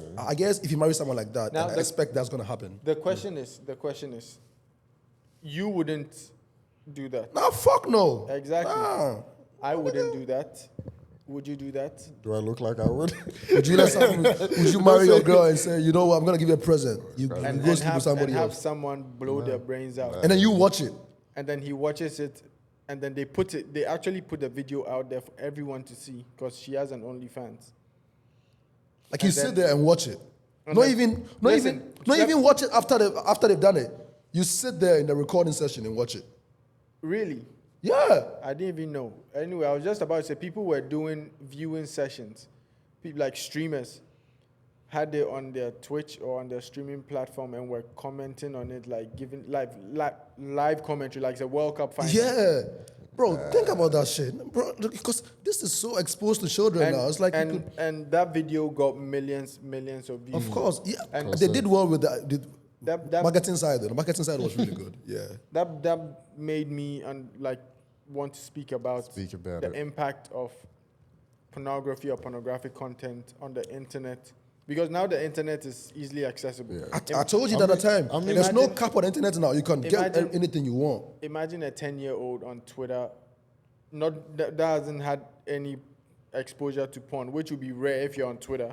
Speaker 2: if you marry someone like that,
Speaker 1: Now
Speaker 2: I expect that's gonna happen.
Speaker 1: The question is, you wouldn't do that.
Speaker 2: Nah, fuck no.
Speaker 1: Exactly.
Speaker 2: Nah.
Speaker 1: I wouldn't do that. Would you do that?
Speaker 3: do I look like I would?
Speaker 2: Would you marry your girl and say, you know what, I'm gonna give you a present? You go sleep with
Speaker 1: have
Speaker 2: somebody else.
Speaker 1: someone blow their brains out.
Speaker 2: And then you watch it.
Speaker 1: And then he watches it, and then they actually put the video out there for everyone to see because she has an OnlyFans.
Speaker 2: Like you
Speaker 1: And
Speaker 2: sit
Speaker 1: then-
Speaker 2: there and watch it.
Speaker 1: and
Speaker 2: Not
Speaker 1: then-
Speaker 2: even
Speaker 1: listen,
Speaker 2: watch it after they've done it. You sit there in the recording session and watch it.
Speaker 1: Really?
Speaker 2: Yeah.
Speaker 1: I didn't even know. Anyway, I was just about to say people were doing viewing sessions. People like streamers had it on their Twitch or on their streaming platform and were commenting on it, like giving live commentary, like the World Cup final.
Speaker 2: Yeah. Bro, think about that shit. Bro, because this is so exposed to children now. It's like people,
Speaker 1: and that video got millions of views.
Speaker 2: of course, yeah.
Speaker 1: And
Speaker 2: They did well with the
Speaker 1: that
Speaker 2: marketing side though. The marketing side was really good. Yeah.
Speaker 1: that made me want to speak about
Speaker 3: Speak about
Speaker 1: the
Speaker 3: it.
Speaker 1: impact of pornography or pornographic content on the internet, because now the internet is easily accessible.
Speaker 3: Yeah.
Speaker 2: I told you that at the time.
Speaker 3: I mean,
Speaker 2: There's no
Speaker 1: imagine-
Speaker 2: cap on the internet now. You can get
Speaker 1: imagine-
Speaker 2: anything you want.
Speaker 1: Imagine a 10-year-old on Twitter, that hasn't had any exposure to porn, which would be rare if you're on Twitter.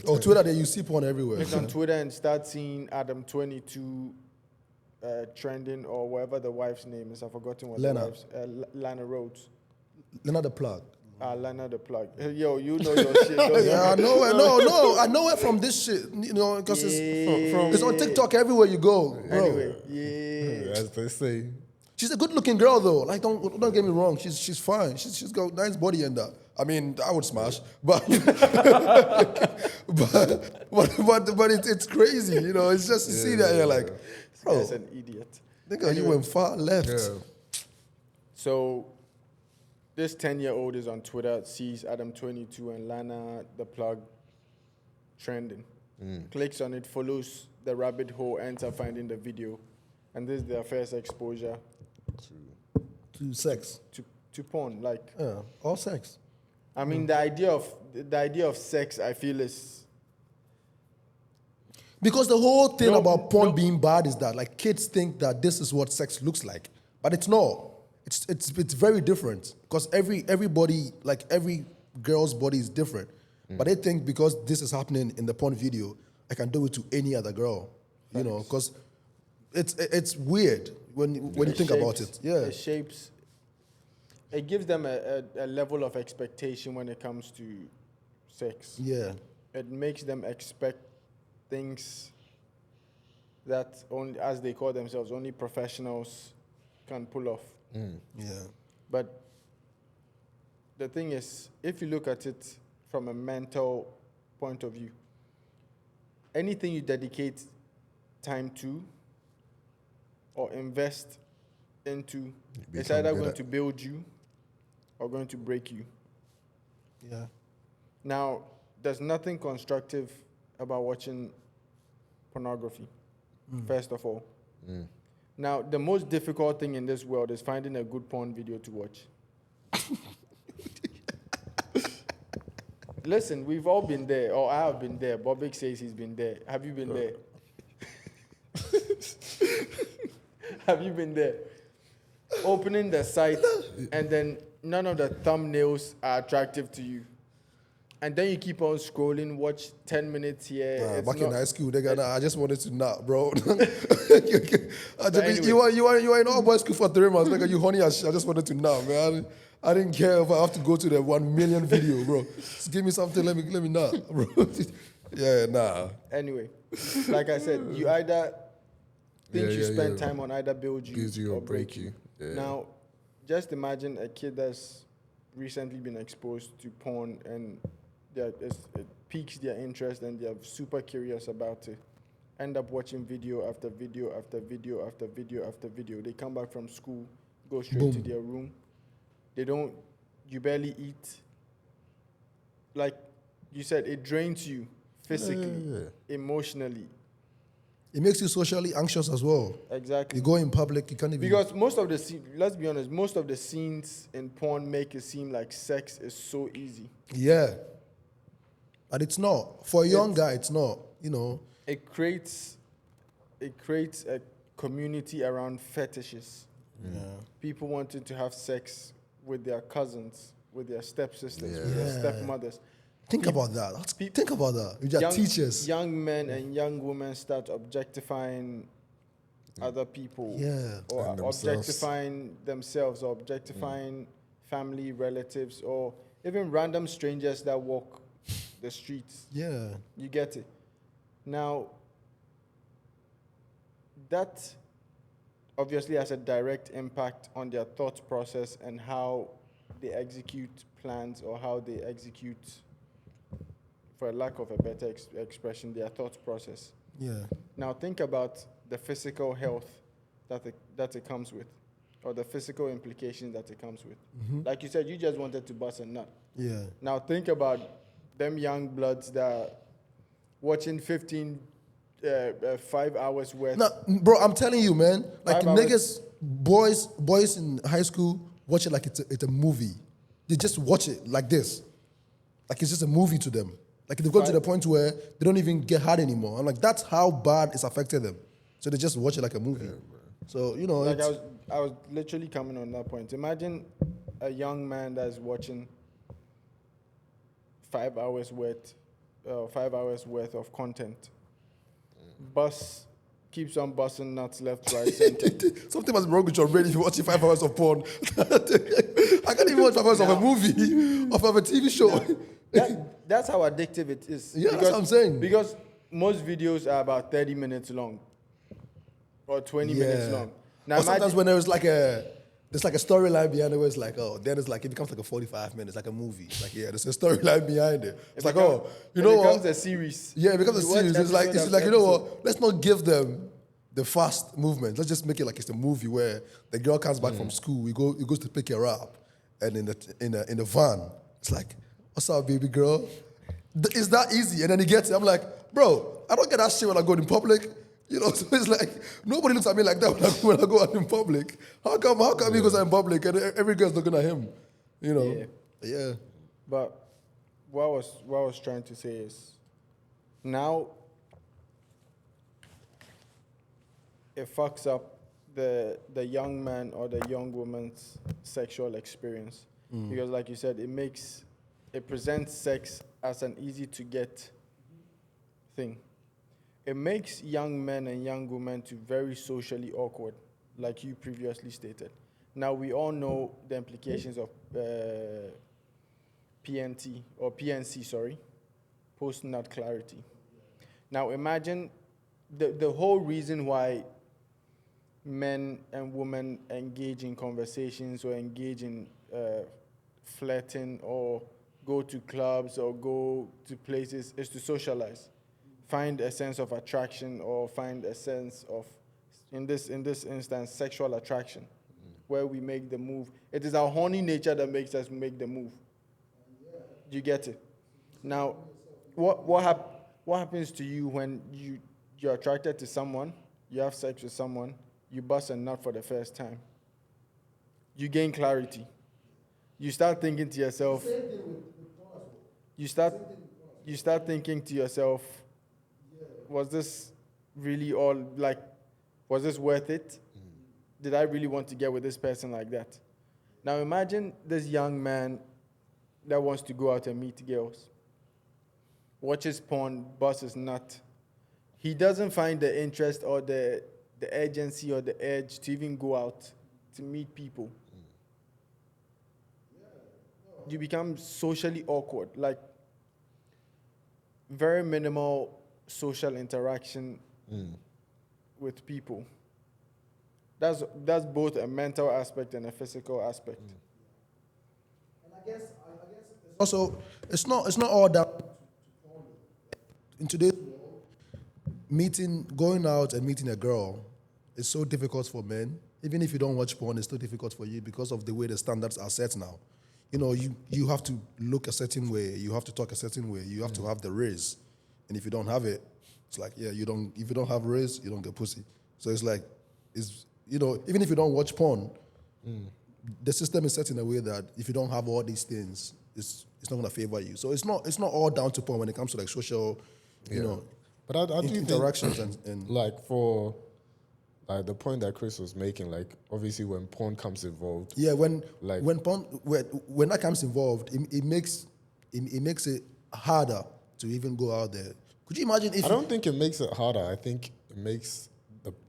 Speaker 2: Or Twitter, there you see porn everywhere.
Speaker 1: Click on Twitter and start seeing Adam 22 trending, or whatever the wife's name is. I've forgotten what
Speaker 2: Lena.
Speaker 1: the wife's Lana Rhodes.
Speaker 2: Another plug.
Speaker 1: Lana the plug. Yo, you know your shit. Don't you?
Speaker 2: Yeah, I know it. No, I know it from this shit. You know, because it's on TikTok everywhere you go, bro.
Speaker 1: Anyway, yeah.
Speaker 3: As they say.
Speaker 2: She's a good-looking girl though. Like, don't get me wrong. She's fine. She's got nice body and that. I mean, I would smash, but but it's crazy. You know, it's just to see that you're like, bro,
Speaker 1: That's an idiot.
Speaker 2: nigga, you went far left.
Speaker 3: Yeah.
Speaker 1: So this 10-year-old is on Twitter, sees Adam 22 and Lana the plug trending. Clicks on it, follows the rabbit hole, ends up finding the video. And this is their first exposure
Speaker 2: To sex.
Speaker 1: to porn. Like,
Speaker 2: Yeah, all sex.
Speaker 1: I mean, the idea of sex, I feel, is
Speaker 2: Because the whole thing
Speaker 1: No,
Speaker 2: about porn
Speaker 1: no.
Speaker 2: being bad is that like kids think that this is what sex looks like, but it's not. It's very different because everybody, like every girl's body is different, but they think because this is happening in the porn video, I can do it to any other girl, you know? Because it's weird when you think about it. Yeah,
Speaker 1: It shapes. It gives them a level of expectation when it comes to sex.
Speaker 2: yeah,
Speaker 1: It makes them expect things that only, as they call themselves, only professionals can pull off.
Speaker 2: yeah.
Speaker 1: But the thing is, if you look at it from a mental point of view, anything you dedicate time to or invest into, it's
Speaker 3: become
Speaker 1: either
Speaker 3: good
Speaker 1: going
Speaker 3: at-
Speaker 1: to build you or going to break you.
Speaker 2: Yeah.
Speaker 1: Now, there's nothing constructive about watching pornography, first of all. Now, the most difficult thing in this world is finding a good porn video to watch. Listen, we've all been there, or I have been there. Bobik says he's been there. Have you been there? Have you been there? opening the site, and then none of the thumbnails are attractive to you. And then you keep on scrolling, watch 10 minutes here.
Speaker 2: Nah,
Speaker 1: It's
Speaker 2: back in
Speaker 1: not-
Speaker 2: high school, I just wanted to nut, bro.
Speaker 1: anyway.
Speaker 2: You were in all boys school for 3 months. Nigga, you horny as shit. I just wanted to nut, man. I didn't care if I have to go to the 1 million video, bro. Just give me something, let me nut, bro. Yeah, nah.
Speaker 1: Anyway, like I said, you either think you spend
Speaker 3: yeah.
Speaker 1: time on either build you
Speaker 3: Build you
Speaker 1: or
Speaker 3: or break you. Yeah.
Speaker 1: Now, just imagine a kid that's recently been exposed to porn and it piques their interest and they're super curious about it. End up watching video after video after video after video after video. They come back from school, go straight to their room. You barely eat. Like you said, it drains you physically, emotionally.
Speaker 2: It makes you socially anxious as well.
Speaker 1: Exactly.
Speaker 2: You go in public, you can't even...
Speaker 1: Because let's be honest, most of the scenes in porn make it seem like sex is so easy.
Speaker 2: Yeah. And it's not. For a young guy, it's not, you know.
Speaker 1: It creates a community around fetishes.
Speaker 2: Yeah.
Speaker 1: People wanting to have sex with their cousins, with their stepsisters, with their stepmothers.
Speaker 2: Think about that. Think about that. With your teachers.
Speaker 1: Young men and young women start objectifying other people.
Speaker 2: Yeah.
Speaker 1: Or
Speaker 3: And themselves.
Speaker 1: objectifying themselves or objectifying family, relatives, or even random strangers that walk the streets.
Speaker 2: Yeah.
Speaker 1: You get it. Now, that obviously has a direct impact on their thought process and how they execute plans or how they execute, for lack of a better expression, their thought process.
Speaker 2: Yeah.
Speaker 1: Now, think about the physical health that it comes with, or the physical implications that it comes with. Like you said, you just wanted to bust a nut.
Speaker 2: Yeah.
Speaker 1: Now, think about them young bloods that are watching 5 hours worth.
Speaker 2: No, bro, I'm telling you, man. Like
Speaker 1: 5 hours.
Speaker 2: niggas, boys in high school watch it like it's a movie. They just watch it like this, like it's just a movie to them. Like they've got to the point where they don't even get hard anymore. I'm like, that's how bad it's affected them. So they just watch it like a movie. So you know,
Speaker 1: Like I was literally coming on that point. Imagine a young man that's watching 5 hours worth of content. Keeps on busting nuts left, right, center.
Speaker 2: something must be wrong with your brain if you're watching 5 hours of porn. I can't even watch 5 hours of a movie, of a TV show.
Speaker 1: That's how addictive it is.
Speaker 2: Yeah, that's what I'm saying.
Speaker 1: Because most videos are about 30 minutes long or 20 minutes long. Now
Speaker 2: Or sometimes when there's like a storyline behind it where it's like, oh, then it's like, it becomes like a 45 minutes, like a movie. It's like, yeah, there's a storyline behind it. It's like, oh, you know what?
Speaker 1: It becomes a series.
Speaker 2: Yeah, it becomes a
Speaker 1: You watch
Speaker 2: series. It's like,
Speaker 1: episode
Speaker 2: you know
Speaker 1: after
Speaker 2: what? Let's not give them the fast movement. Let's just make it like it's a movie where the girl comes back from school. He goes to pick her up, and in the van, it's like, what's up, baby girl? It's that easy. And then he gets it. I'm like, bro, I don't get that shit when I go in public. You know, so it's like nobody looks at me like that when I go out in public. How come he goes out in public and every girl's looking at him? You know? Yeah.
Speaker 1: But what I was trying to say is, now it fucks up the young man or the young woman's sexual experience. Because like you said, it presents sex as an easy to get thing. It makes young men and young women to very socially awkward, like you previously stated. Now, we all know the implications of PNC, post-nut clarity. Now, imagine the whole reason why men and women engage in conversations or engage in flirting or go to clubs or go to places is to socialize. Find a sense of attraction or find a sense of, in this instance, sexual attraction, where we make the move. It is our horny nature that makes us make the move. You get it? Now, what happens to you when you're attracted to someone, you have sex with someone, you bust a nut for the first time? You gain clarity. You start thinking to yourself, you start thinking to yourself, was this really all, like, was this worth it? did I really want to get with this person like that? Now imagine this young man that wants to go out and meet girls, watches porn, busts his nut. He doesn't find the interest or the urgency or the urge to even go out to meet people. You become socially awkward, like very minimal social interaction with people. That's both a mental aspect and a physical aspect.
Speaker 2: And I guess also it's not all that in today's world, going out and meeting a girl is so difficult for men. Even if you don't watch porn, it's still difficult for you because of the way the standards are set now. You know, you have to look a certain way, you have to talk a certain way, you have to have the raise. And if you don't have it, it's like, if you don't have raise, you don't get pussy. So it's like, even if you don't watch porn, the system is set in a way that if you don't have all these things, it's not gonna favor you. So it's not all down to porn when it comes to like social,
Speaker 3: but I do
Speaker 2: interactions
Speaker 3: think,
Speaker 2: and
Speaker 3: like for like the point that Chris was making, like obviously when porn comes involved.
Speaker 2: yeah, when
Speaker 3: Like-
Speaker 2: porn when that comes involved, it makes it harder to even go out there. Could you imagine if
Speaker 3: I don't think it makes it harder. I think it makes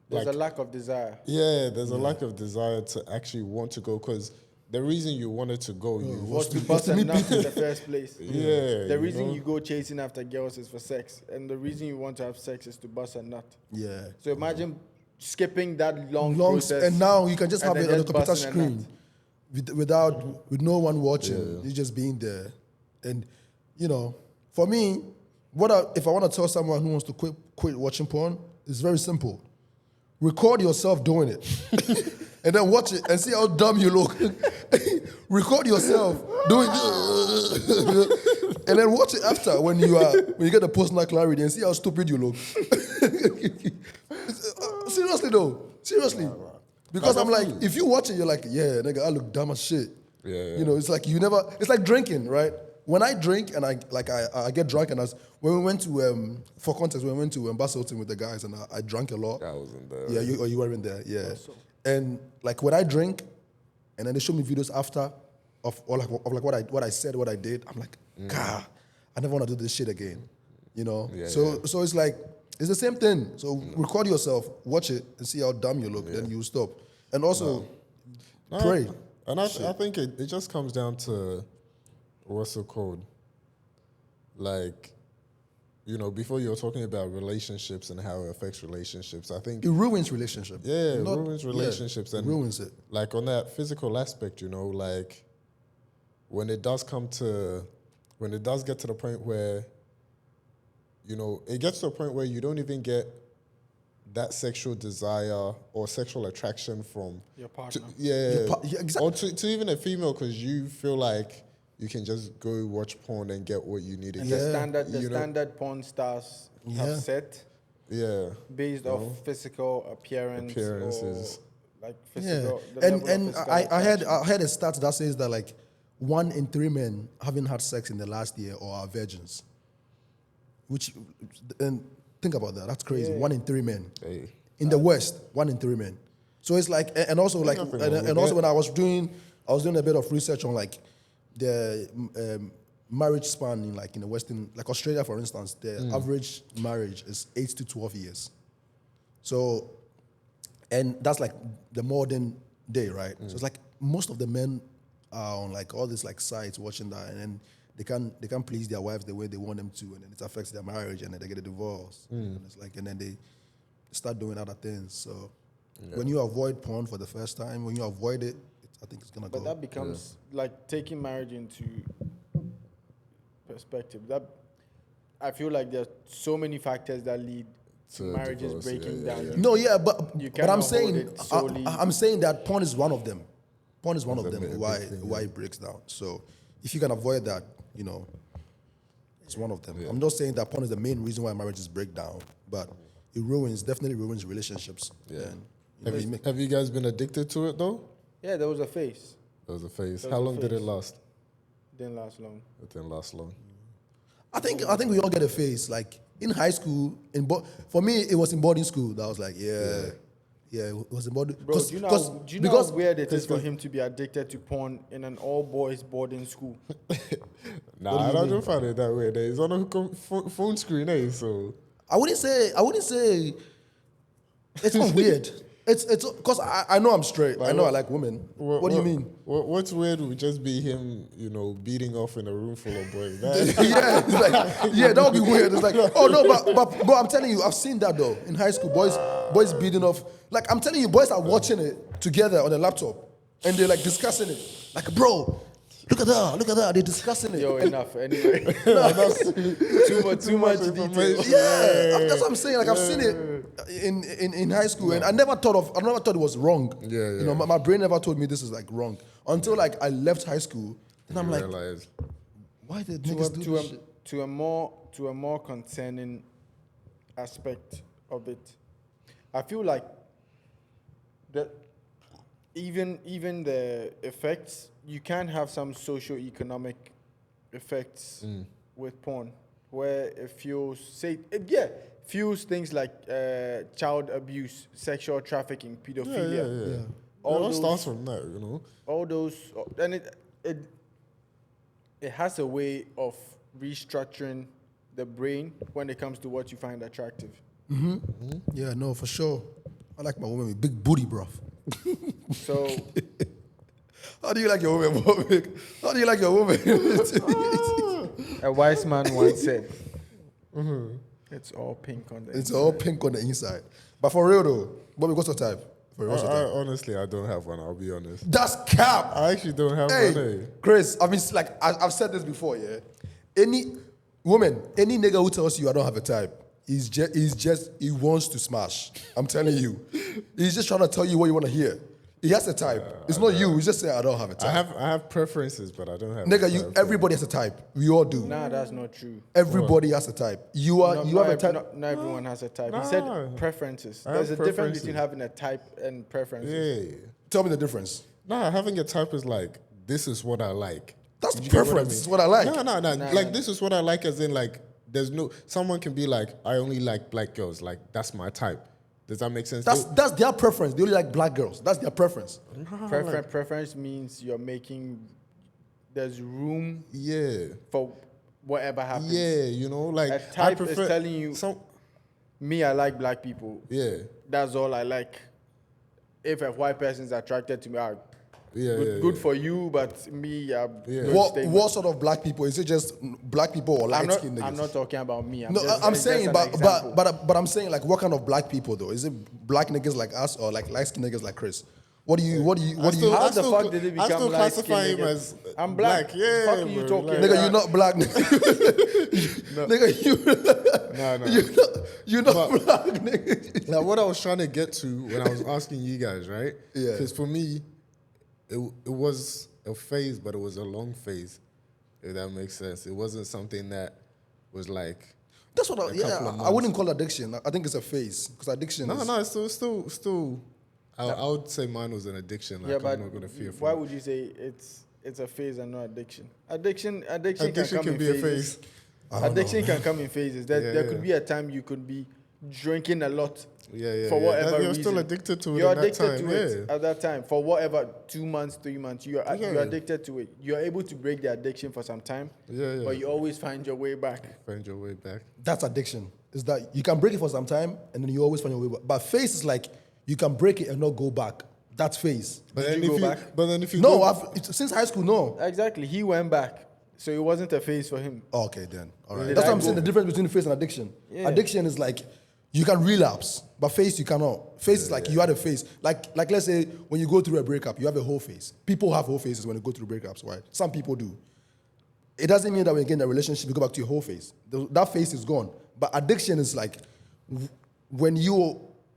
Speaker 1: There's a lack of desire.
Speaker 3: there's a lack of desire to actually want to go, because the reason you wanted to go,
Speaker 1: Was to bust a nut in the first place.
Speaker 3: yeah,
Speaker 1: The reason you go chasing after girls is for sex, and the reason you want to have sex is to bust a nut.
Speaker 2: yeah.
Speaker 1: So imagine skipping that long
Speaker 2: Long
Speaker 1: process.
Speaker 2: and now you can just
Speaker 1: and
Speaker 2: have
Speaker 1: then
Speaker 2: it on the
Speaker 1: just
Speaker 2: computer
Speaker 1: busting a nut.
Speaker 2: screen with no one watching. You just being there, and for me, if I want to tell someone who wants to quit watching porn, it's very simple. Record yourself doing it, and then watch it and see how dumb you look. Record yourself doing it, and then watch it after when you get the post-nut clarity and see how stupid you look. Seriously though, seriously. Because I'm like, if you watch it, you're like, yeah, nigga, I look dumb as shit.
Speaker 3: Yeah.
Speaker 2: It's like it's like drinking, right? When I drink and I get drunk, and when we went to, for context, when we went to Basildon with the guys, and I drank a lot.
Speaker 3: I wasn't there.
Speaker 2: Yeah, you weren't there, yeah. And like when I drink, and then they show me videos after of what I said, what I did, I'm like, God, I never want to do this shit again. So it's like, it's the same thing. So record yourself, watch it, and see how dumb you look, then you stop. And also, pray.
Speaker 3: And I think it just comes down to, what's it called? Like, before you were talking about relationships and how it affects relationships, I think
Speaker 2: It ruins relationship.
Speaker 3: it ruins relationships.
Speaker 2: It
Speaker 3: And
Speaker 2: ruins it.
Speaker 3: like on that physical aspect, like when it does get to the point where, it gets to a point where you don't even get that sexual desire or sexual attraction from
Speaker 1: Your partner.
Speaker 2: Exactly.
Speaker 3: or to even a female, because you feel like you can just go watch porn and get what you need to
Speaker 1: And
Speaker 3: get.
Speaker 1: the standard porn stars have set
Speaker 3: Yeah.
Speaker 1: based off physical
Speaker 3: Appearances.
Speaker 1: or like physical.
Speaker 2: Yeah,
Speaker 1: the level of
Speaker 2: and
Speaker 1: physical
Speaker 2: I
Speaker 1: attraction.
Speaker 2: heard a stat that says that like 1 in 3 men haven't had sex in the last year or are virgins. And think about that. That's crazy. 1 in 3 men
Speaker 3: Hey.
Speaker 2: in the West. 1 in 3 men. So it's like, and also like,
Speaker 3: nothing wrong with
Speaker 2: and also
Speaker 3: that.
Speaker 2: when I was doing a bit of research on like the marriage span in the Western, like Australia for instance, the average marriage is 8 to 12 years. So, and that's like the modern day, right? So it's like most of the men are on like all these like sites watching that, and then they can't please their wives the way they want them to, and then it affects their marriage, and then they get a divorce. And it's like, and then they start doing other things. So when you avoid porn for the first time, when you avoid it, I think it's gonna go.
Speaker 1: But that becomes like taking marriage into perspective. That I feel like there's so many factors that lead to marriages
Speaker 3: divorce,
Speaker 1: breaking
Speaker 3: yeah,
Speaker 1: down.
Speaker 3: yeah.
Speaker 2: No, yeah, but
Speaker 1: You
Speaker 2: but I'm
Speaker 1: cannot
Speaker 2: saying
Speaker 1: hold it solely.
Speaker 2: I'm saying that porn is one of them. Porn is one of
Speaker 3: That's a
Speaker 2: them
Speaker 3: big thing,
Speaker 2: why it breaks down. So if you can avoid that, it's one of them. I'm not saying that porn is the main reason why marriages break down, but it definitely ruins relationships.
Speaker 3: Yeah.
Speaker 2: And,
Speaker 3: Have you guys been addicted to it though?
Speaker 1: Yeah, there was a phase.
Speaker 3: There was a phase.
Speaker 1: There
Speaker 3: How
Speaker 1: was a
Speaker 3: long did it
Speaker 1: phase.
Speaker 3: last?
Speaker 1: Didn't last long.
Speaker 3: It didn't last long.
Speaker 2: I think we all get a phase. Like in high school, for me it was in boarding school that I was like, yeah, Yeah, it was about
Speaker 1: Bro, do you know how weird it is for him to be addicted to porn in an all-boys boarding school?
Speaker 3: Nah, I don't find it that way. It's on a phone screen, so
Speaker 2: I wouldn't say it's not weird. It's because I know I'm straight. I know I like women. What do you mean?
Speaker 3: What's weird would just be him, beating off in a room full of boys.
Speaker 2: Yeah, it's like, that would be weird. It's like, oh no, but I'm telling you, I've seen that though in high school. Boys beating off. Like I'm telling you, boys are watching it together on a laptop, and they're like discussing it. Like, bro, look at that. They're discussing it.
Speaker 1: Yo, enough. Anyway, too much detail.
Speaker 2: Yeah, that's what I'm saying. Like I've seen it in high school, and I never thought it was wrong.
Speaker 3: Yeah.
Speaker 2: My brain never told me this is like wrong until like I left high school, and I'm like,
Speaker 3: realize.
Speaker 2: why did niggas do this shit?
Speaker 1: To a more concerning aspect of it, I feel like that even the effects, you can have some socio-economic effects with porn, where it fuels things like child abuse, sexual trafficking, pedophilia.
Speaker 3: Yeah.
Speaker 1: All
Speaker 3: starts from that,
Speaker 1: All those, and it has a way of restructuring the brain when it comes to what you find attractive.
Speaker 2: Yeah, no, for sure. I like my woman with big booty, bruv.
Speaker 1: So,
Speaker 2: How do you like your woman, bro? How do you like your woman?
Speaker 1: a wise man once said, "It's all pink on the
Speaker 2: It's
Speaker 1: inside."
Speaker 2: all pink on the inside. But for real though, Bobby, what's your type? For real, what's your type?
Speaker 3: Honestly, I don't have one. I'll be honest.
Speaker 2: That's cap.
Speaker 3: I actually don't have
Speaker 2: Hey,
Speaker 3: one.
Speaker 2: Chris, I mean, like I've said this before, yeah. Any nigga who tells you I don't have a type, he wants to smash. I'm telling you, he's just trying to tell you what you want to hear. He has a type. It's not you. He's just saying I don't have a type.
Speaker 3: I have preferences, but I don't have.
Speaker 2: Nigga, everybody has a type. We all do.
Speaker 1: Nah, that's not true.
Speaker 2: Everybody has a type. You have a type.
Speaker 1: Not everyone has a type. He said preferences. There's a difference
Speaker 3: preferences.
Speaker 1: between having a type and preferences.
Speaker 3: Yeah.
Speaker 2: Tell me the difference.
Speaker 3: Nah, having a type is like, this is what I like.
Speaker 2: That's
Speaker 3: Did you get
Speaker 2: preference. It's what I like.
Speaker 3: No. Like, this is what I like, as in, like, someone can be like, I only like black girls. Like, that's my type. Does that make sense?
Speaker 2: That's their preference. They only like black girls. That's their preference.
Speaker 1: Preference means there's room
Speaker 3: Yeah.
Speaker 1: for whatever happens.
Speaker 3: Yeah, like,
Speaker 1: A type is telling you, me, I like black people.
Speaker 3: Yeah.
Speaker 1: That's all I like. If a white person's attracted to me, good for you, but me,
Speaker 2: What sort of black people? Is it just black people or light skinned niggas?
Speaker 1: I'm not talking about me.
Speaker 2: I'm saying, but I'm saying, like, what kind of black people though? Is it black niggas like us or like light skinned niggas like Chris? How
Speaker 1: the fuck did it become
Speaker 3: I still
Speaker 1: light
Speaker 3: classify
Speaker 1: skin
Speaker 3: him
Speaker 1: nigga?
Speaker 3: as
Speaker 1: I'm black.
Speaker 3: Yeah,
Speaker 1: Fuck are you
Speaker 3: bro,
Speaker 1: talking
Speaker 3: like-
Speaker 2: Nigga, you're not black. Nigga,
Speaker 3: No.
Speaker 2: you're not black, nigga.
Speaker 3: Now, what I was trying to get to when I was asking you guys, right?
Speaker 2: Yeah.
Speaker 3: Because for me, it was a phase, but it was a long phase, if that makes sense. It wasn't something that was like...
Speaker 2: That's what
Speaker 3: couple of
Speaker 2: I
Speaker 3: months.
Speaker 2: wouldn't call addiction. I think it's a phase. Because addiction is...
Speaker 3: No, it's still... I would say mine was an addiction. Like,
Speaker 1: but
Speaker 3: I'm not going to fear
Speaker 1: why
Speaker 3: from it.
Speaker 1: would you say it's a phase and not addiction? Addiction
Speaker 3: Addiction
Speaker 1: can
Speaker 3: be
Speaker 1: come
Speaker 3: a
Speaker 1: in phases.
Speaker 3: phase.
Speaker 1: Addiction can come in phases. There could be a time you could be drinking a lot for whatever
Speaker 3: You're
Speaker 1: reason.
Speaker 3: still addicted to it
Speaker 1: You're
Speaker 3: at that
Speaker 1: addicted
Speaker 3: time.
Speaker 1: to it at that time for whatever 2 months, 3 months. You're addicted to it. You're able to break the addiction for some time, but you always find your way back.
Speaker 3: Find your way back.
Speaker 2: That's addiction. Is that you can break it for some time and then you always find your way back. But phase is like you can break it and not go back. That's phase.
Speaker 3: But
Speaker 1: Did
Speaker 3: then
Speaker 1: you
Speaker 3: if
Speaker 1: go
Speaker 3: you,
Speaker 1: back?
Speaker 3: But then if you
Speaker 2: No,
Speaker 3: go,
Speaker 2: since high school, no.
Speaker 1: Exactly. He went back, so it wasn't a phase for him.
Speaker 2: Oh, okay, then. All right.
Speaker 1: Did
Speaker 2: That's
Speaker 1: I
Speaker 2: what I'm saying.
Speaker 1: go?
Speaker 2: The difference between phase and addiction.
Speaker 1: Yeah.
Speaker 2: Addiction is like you can relapse, but phase you cannot. Phase is like you had a phase. Like let's say when you go through a breakup, you have a whole phase. People have whole phases when they go through breakups, right? Some people do. It doesn't mean that when you get in a relationship, you go back to your whole phase. That phase is gone. But addiction is like when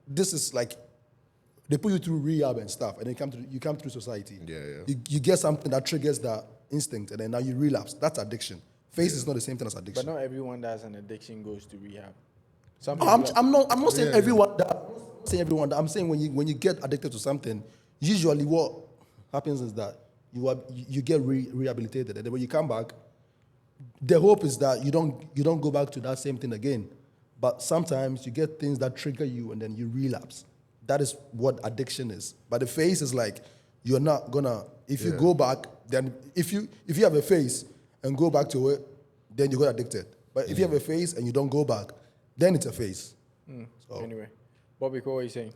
Speaker 2: this is like they put you through rehab and stuff, and then you come through society.
Speaker 3: Yeah.
Speaker 2: You get something that triggers that instinct, and then now you relapse. That's addiction. Phase is not the same thing as addiction.
Speaker 1: But not everyone that has an addiction goes to rehab. Some
Speaker 2: I'm
Speaker 1: people
Speaker 2: not saying everyone that. I'm not saying everyone that. I'm saying when you get addicted to something, usually what happens is that you get rehabilitated, and then when you come back, the hope is that you don't go back to that same thing again. But sometimes you get things that trigger you, and then you relapse. That is what addiction is. But the phase is like, you're not gonna, if you go back, then if you have a phase and go back to it, then you got addicted. But if you have a phase and you don't go back, then it's a phase. So.
Speaker 1: Anyway, Bobby, what were you saying?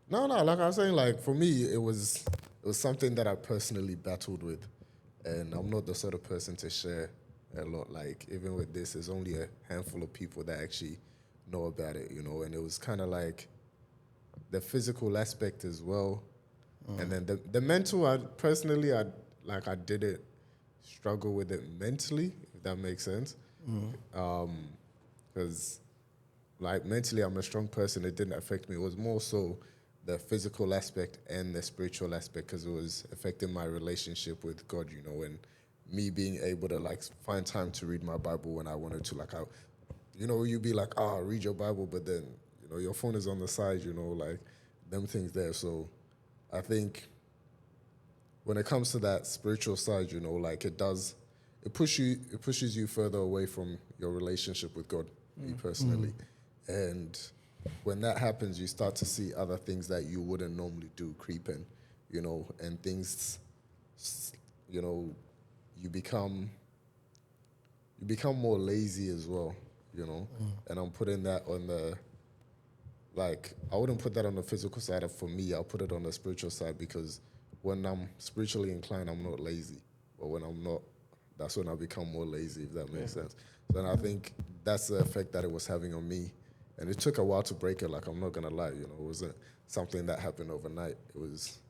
Speaker 3: No, like I was saying, like for me, it was something that I personally battled with, and I'm not the sort of person to share a lot. Like even with this, there's only a handful of people that actually know about it, you know. And it was kind of like the physical aspect as well, and then the mental. I didn't struggle with it mentally, if that makes sense, because like mentally, I'm a strong person. It didn't affect me. It was more so the physical aspect and the spiritual aspect, because it was affecting my relationship with God, you know, and me being able to like find time to read my Bible when I wanted to. Like, you'd be like, read your Bible, but then, you know, your phone is on the side, you know, like them things there. So I think when it comes to that spiritual side, you know, like it pushes you further away from your relationship with God, me personally. And when that happens, you start to see other things that you wouldn't normally do creep in, you know, and things, you know, you become more lazy as well, you know. And I'm putting that on the, like, I wouldn't put that on the physical side for me. I'll put it on the spiritual side, because when I'm spiritually inclined, I'm not lazy. But when I'm not, that's when I become more lazy, if that makes sense. So then I think that's the effect that it was having on me. And it took a while to break it, like, I'm not going to lie, you know. It wasn't something that happened overnight. It was,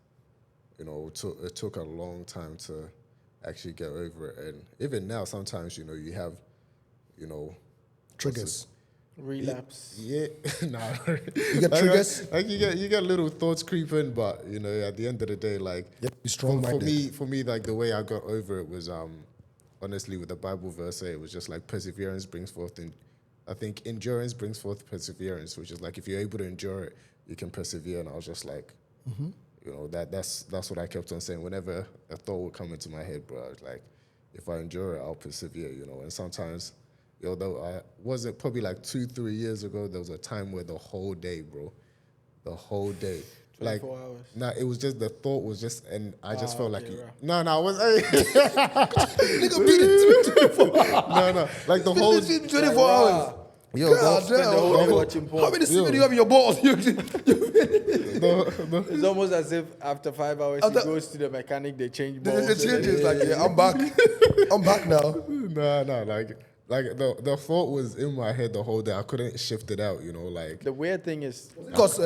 Speaker 3: you know, it took a long time to actually get over it. And even now, sometimes, you know, you have, you know...
Speaker 2: Triggers.
Speaker 1: Relapse.
Speaker 3: Yeah. Nah.
Speaker 2: You get triggers?
Speaker 3: Like you get little thoughts creeping, but, you know, at the end of the day, like...
Speaker 2: You have to be strong-minded.
Speaker 3: For me, like, the way I got over it was, honestly, with the Bible verse, it was just like perseverance brings forth... I think endurance brings forth perseverance, which is like if you're able to endure it, you can persevere. And I was just like, you know, that's what I kept on saying. Whenever a thought would come into my head, bro, I was like, if I endure it, I'll persevere, you know. And sometimes, though I wasn't probably like 2-3 years ago, there was a time where the whole day,
Speaker 1: 24 hours.
Speaker 3: Nah, it was just the thought was just, and I just felt like,
Speaker 1: right.
Speaker 3: no, I was,
Speaker 2: Nigga beat it 24 hours.
Speaker 3: no, like the whole
Speaker 2: 24 hours.
Speaker 3: Yo,
Speaker 2: God
Speaker 1: Spend the whole day
Speaker 2: damn.
Speaker 1: watching porn.
Speaker 2: How many semen do you have in your balls?
Speaker 1: It's almost as if after 5 hours he goes to the mechanic, they change balls.
Speaker 2: The change is like, yeah, I'm back. I'm back now.
Speaker 3: no, like the thought was in my head the whole day. I couldn't shift it out, you know, like.
Speaker 1: The weird thing is...
Speaker 2: Because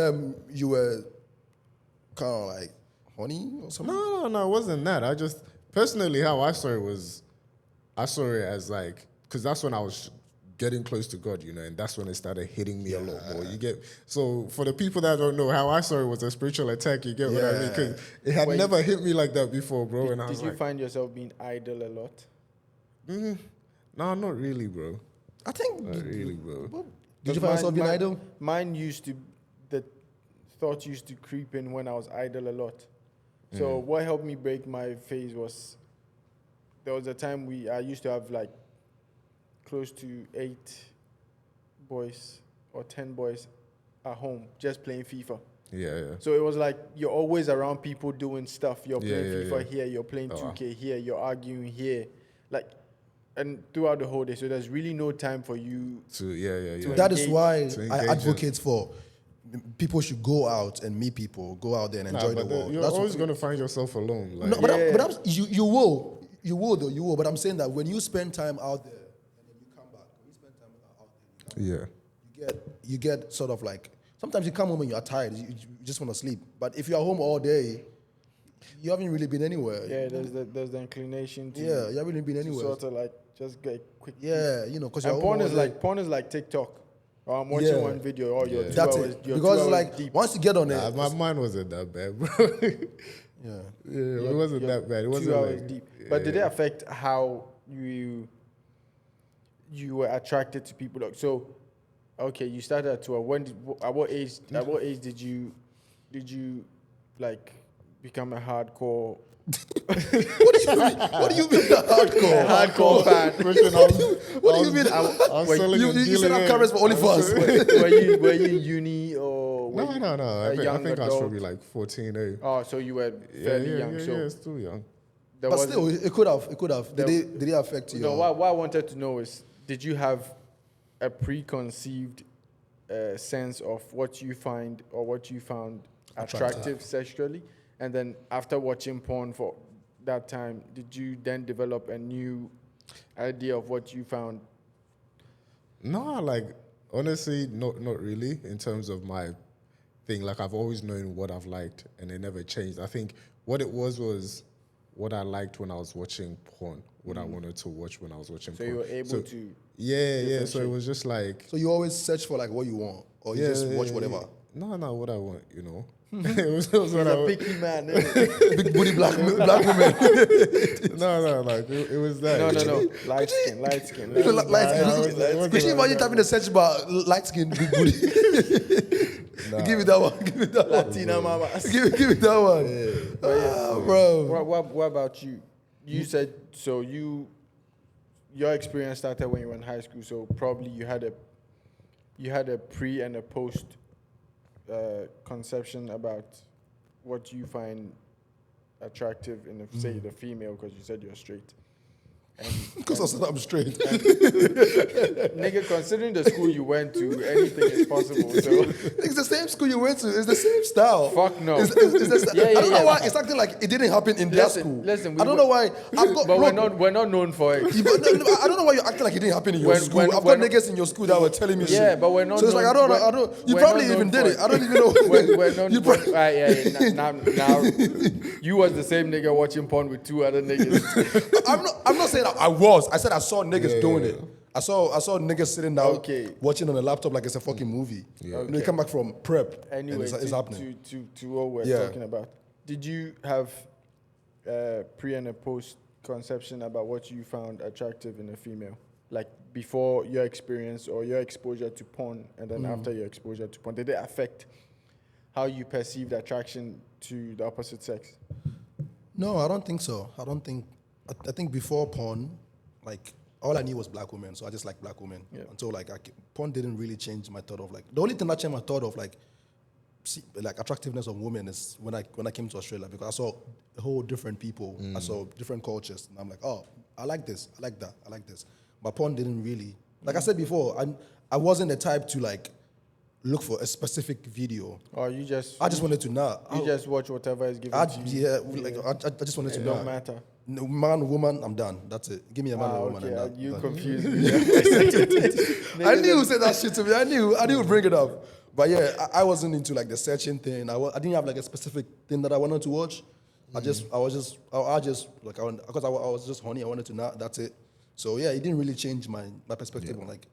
Speaker 2: you were kind of like horny or something?
Speaker 3: No, it wasn't that. I just, personally, how I saw it was, I saw it as like, because that's when I was getting close to God, you know, and that's when it started hitting me a lot more. You get, so for the people that don't know, how I saw it was a spiritual attack, you get what I mean? Because it had never hit me like that before, bro. And I was
Speaker 1: did you find yourself being idle a lot?
Speaker 3: No, not really, bro.
Speaker 2: I think.
Speaker 3: Not really, bro.
Speaker 2: Did you find yourself being idle?
Speaker 1: Mine the thoughts used to creep in when I was idle a lot. So what helped me break my phase was, there was a time I used to have like close to 8 boys or 10 boys at home just playing FIFA.
Speaker 3: Yeah.
Speaker 1: So it was like you're always around people doing stuff. You're playing FIFA here, you're playing 2K here, you're arguing here. Like, and throughout the whole day. So there's really no time for you
Speaker 3: to
Speaker 2: That is why
Speaker 3: to
Speaker 2: I
Speaker 3: engage
Speaker 2: advocate for people should go out and meet people, go out there and enjoy the world.
Speaker 3: You're always going to find yourself alone. Like.
Speaker 2: No, but you will. But I'm saying that when you spend time out there and then you come back, when you spend time out there, you get sort of like, sometimes you come home and you're tired, you just want to sleep. But if you're home all day, you haven't really been anywhere.
Speaker 1: Yeah, there's the inclination to.
Speaker 2: Yeah, you haven't really been anywhere.
Speaker 1: Sort of like just get quick.
Speaker 2: Yeah, you know, because
Speaker 1: porn is like TikTok. Or I'm watching one video. Or you're 2
Speaker 2: that's
Speaker 1: hours.
Speaker 2: it.
Speaker 1: You're
Speaker 2: Because
Speaker 1: 2 hours
Speaker 2: like
Speaker 1: deep.
Speaker 2: once you get on it,
Speaker 3: My mind wasn't that bad, bro.
Speaker 2: yeah.
Speaker 3: It wasn't that bad. It wasn't
Speaker 1: 2 hours
Speaker 3: like,
Speaker 1: deep. But did it affect how you were attracted to people? Like, so, okay, you started at 12. At what age did you like become a hardcore?
Speaker 2: What do you mean hardcore?
Speaker 1: Hardcore fan.
Speaker 2: What do you mean?
Speaker 3: I was selling and
Speaker 2: You set
Speaker 3: dealing
Speaker 2: up
Speaker 3: in.
Speaker 2: cameras for OnlyFans.
Speaker 1: Were you in uni or were
Speaker 3: No,
Speaker 1: you
Speaker 3: no, no.
Speaker 1: a
Speaker 3: I
Speaker 1: young
Speaker 3: think I was
Speaker 1: adult?
Speaker 3: probably like 14. Eh?
Speaker 1: Oh, so you were
Speaker 3: Yeah,
Speaker 1: fairly
Speaker 3: yeah,
Speaker 1: young.
Speaker 3: yeah,
Speaker 1: So
Speaker 3: yeah, still young.
Speaker 1: there
Speaker 2: But
Speaker 1: wasn't-
Speaker 2: still, it could have. It could have. Did
Speaker 1: There-
Speaker 2: it affect you?
Speaker 1: No, what I wanted to know is, did you have a preconceived sense of what you find or what you found attractive sexually? And then after watching porn for that time, did you then develop a new idea of what you found?
Speaker 3: No, like honestly, not really in terms of my thing. Like I've always known what I've liked, and it never changed. I think what it was what I liked when I was watching porn, what I wanted to watch when I was watching
Speaker 1: So
Speaker 3: porn.
Speaker 1: you were able to.
Speaker 3: Yeah. So it
Speaker 1: differentiate.
Speaker 3: was just like
Speaker 2: So you always search for like what you want, or you just watch whatever.
Speaker 3: No, what I want, you know. it was what
Speaker 1: He's
Speaker 3: I
Speaker 1: a
Speaker 3: want.
Speaker 1: picky man. Isn't it?
Speaker 2: Big booty black woman.
Speaker 3: No, like it was that.
Speaker 1: No. Light skin.
Speaker 2: Light skin. Could you imagine typing a search bar light skin, big booty? Give me that one.
Speaker 1: Latina mama.
Speaker 2: Give me that one. Bro.
Speaker 1: What about you? You said so. Your experience started when you were in high school. So probably you had a pre and a post conception about what you find attractive in, say, the female, because you said you're straight.
Speaker 2: Because I said I'm straight.
Speaker 1: Nigga, considering the school you went to, anything is possible. So
Speaker 2: It's the same school you went to. It's the same style.
Speaker 1: fuck no.
Speaker 2: It's the
Speaker 1: Yeah,
Speaker 2: I don't know
Speaker 1: yeah.
Speaker 2: why it's acting like it didn't happen in their
Speaker 1: Listen,
Speaker 2: school.
Speaker 1: listen,
Speaker 2: I don't know why. I've got,
Speaker 1: but
Speaker 2: bro,
Speaker 1: we're not known for it.
Speaker 2: I don't know why you're acting like it didn't happen in your school. I've got niggas in your school that were telling me shit.
Speaker 1: Yeah, but we're not.
Speaker 2: So it's like I don't. You
Speaker 1: we're
Speaker 2: probably
Speaker 1: not
Speaker 2: even
Speaker 1: known
Speaker 2: did
Speaker 1: for
Speaker 2: it. I don't even know.
Speaker 1: We're not.
Speaker 2: You probably-
Speaker 1: Now, you was the same nigga watching porn with two other niggas.
Speaker 2: I'm not saying I was. I said I saw niggas doing it. I saw niggas sitting down watching on a laptop like it's a fucking movie.
Speaker 3: Yeah.
Speaker 2: You know, you come back from prep
Speaker 1: Anyway,
Speaker 2: and it's happening.
Speaker 1: to what we're talking about. Did you have pre and a post conception about what you found attractive in a female? Like before your experience or your exposure to porn, and then after your exposure to porn, did it affect how you perceived attraction to the opposite sex?
Speaker 2: No, I don't think so. I think before porn, like all I knew was black women, so I just like black women.
Speaker 1: Yeah.
Speaker 2: Until like porn didn't really change my thought of like the only thing that changed my thought of like attractiveness of women is when I came to Australia, because I saw a whole different people, I saw different cultures, and I'm like, oh, I like this, I like that, I like this. But porn didn't really, like I said before, I wasn't the type to like look for a specific video.
Speaker 1: Or you just
Speaker 2: I just wanted to know.
Speaker 1: you just watch whatever is given to you.
Speaker 2: I just wanted to
Speaker 1: It
Speaker 2: know.
Speaker 1: don't matter.
Speaker 2: No, man, woman, I'm done. That's it. Give me a man or woman.
Speaker 1: Okay,
Speaker 2: And
Speaker 1: you
Speaker 2: done.
Speaker 1: confused me.
Speaker 2: I knew who said that shit to me. I knew who'd bring it up. But yeah, I wasn't into like the searching thing. I didn't have like a specific thing that I wanted to watch. Because I was just horny. I wanted to know. That's it. So yeah, it didn't really change my perspective on like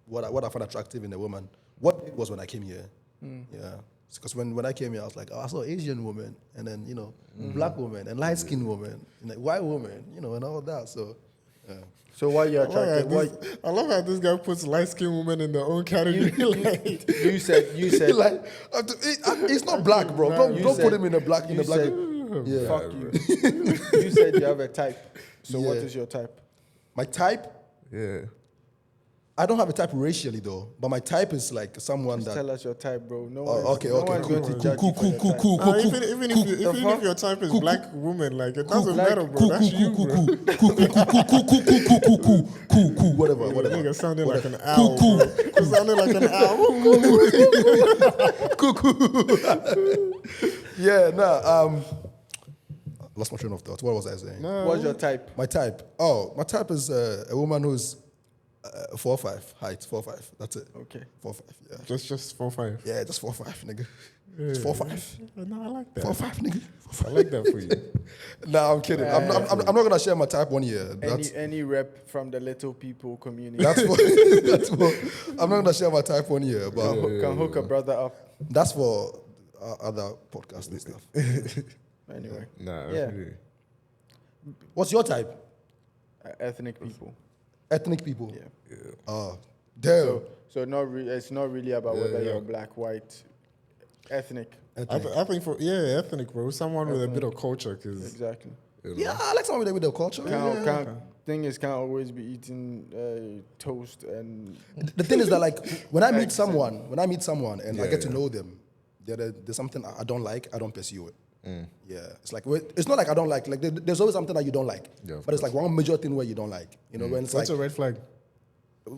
Speaker 2: what I found attractive in a woman. What it was when I came here. Yeah. Because when I came here, I was like, oh, I saw Asian woman, and then, you know, black woman, and light-skinned woman, and like white woman, you know, and all that. So, yeah.
Speaker 1: So why you attracted?
Speaker 3: I love how this guy puts light-skinned women in their own category.
Speaker 1: You said
Speaker 2: like, it's not black, bro. Don't put him in a black. Yeah.
Speaker 1: Fuck you. You said you have a type. So what
Speaker 2: Yeah.
Speaker 1: is your type?
Speaker 2: My type,
Speaker 3: Yeah.
Speaker 2: I don't have a type racially though, but my type is like someone
Speaker 1: Just
Speaker 2: that.
Speaker 1: tell us your type, bro. No
Speaker 2: Oh,
Speaker 1: one's,
Speaker 2: okay,
Speaker 1: no
Speaker 2: okay,
Speaker 1: one's
Speaker 2: cool,
Speaker 1: going to
Speaker 2: cool,
Speaker 1: judge
Speaker 2: cool,
Speaker 1: you for your type.
Speaker 2: cool.
Speaker 3: Even if your type is black woman, like it doesn't
Speaker 1: Like,
Speaker 3: matter, bro. That's you, bro.
Speaker 2: Cool, whatever.
Speaker 3: Nigga sounded like an owl. Bro. It sounded like an owl.
Speaker 2: Yeah, nah. Lost my train of thought. What was I saying?
Speaker 1: What's your type?
Speaker 2: My type. Oh, my type is a woman who's 4'5" height, 4'5". That's it.
Speaker 1: Okay.
Speaker 2: 4'5". Yeah.
Speaker 3: Just 4'5".
Speaker 2: Yeah, just 4'5", nigga. It's 4'5".
Speaker 3: No, I like that.
Speaker 2: 4'5", nigga.
Speaker 3: I like that for you.
Speaker 2: Nah, I'm kidding. I'm not gonna share my type one year.
Speaker 1: Any rep from the little people community
Speaker 2: That's for. I'm not gonna share my type one year, but
Speaker 1: can hook a brother up.
Speaker 2: that's for other podcasts and stuff.
Speaker 1: Anyway,
Speaker 3: Nah,
Speaker 1: Yeah.
Speaker 3: really.
Speaker 2: What's your type?
Speaker 1: ethnic people.
Speaker 2: Ethnic people.
Speaker 1: Yeah.
Speaker 2: Damn.
Speaker 1: So it's not really about whether you're black, white, ethnic.
Speaker 3: I think for ethnic, bro. Someone with a bit of culture, because
Speaker 1: Exactly.
Speaker 2: Yeah, I like someone with the culture.
Speaker 1: Thing is, can't always be eating toast and.
Speaker 2: The thing is that like when I meet someone and I get to know them, there's something I don't like, I don't pursue it. Yeah, it's like it's not like I don't like there's always something that you don't like, but it's like one major thing where you don't like. You know, when it's
Speaker 3: What's
Speaker 2: like
Speaker 3: a red flag?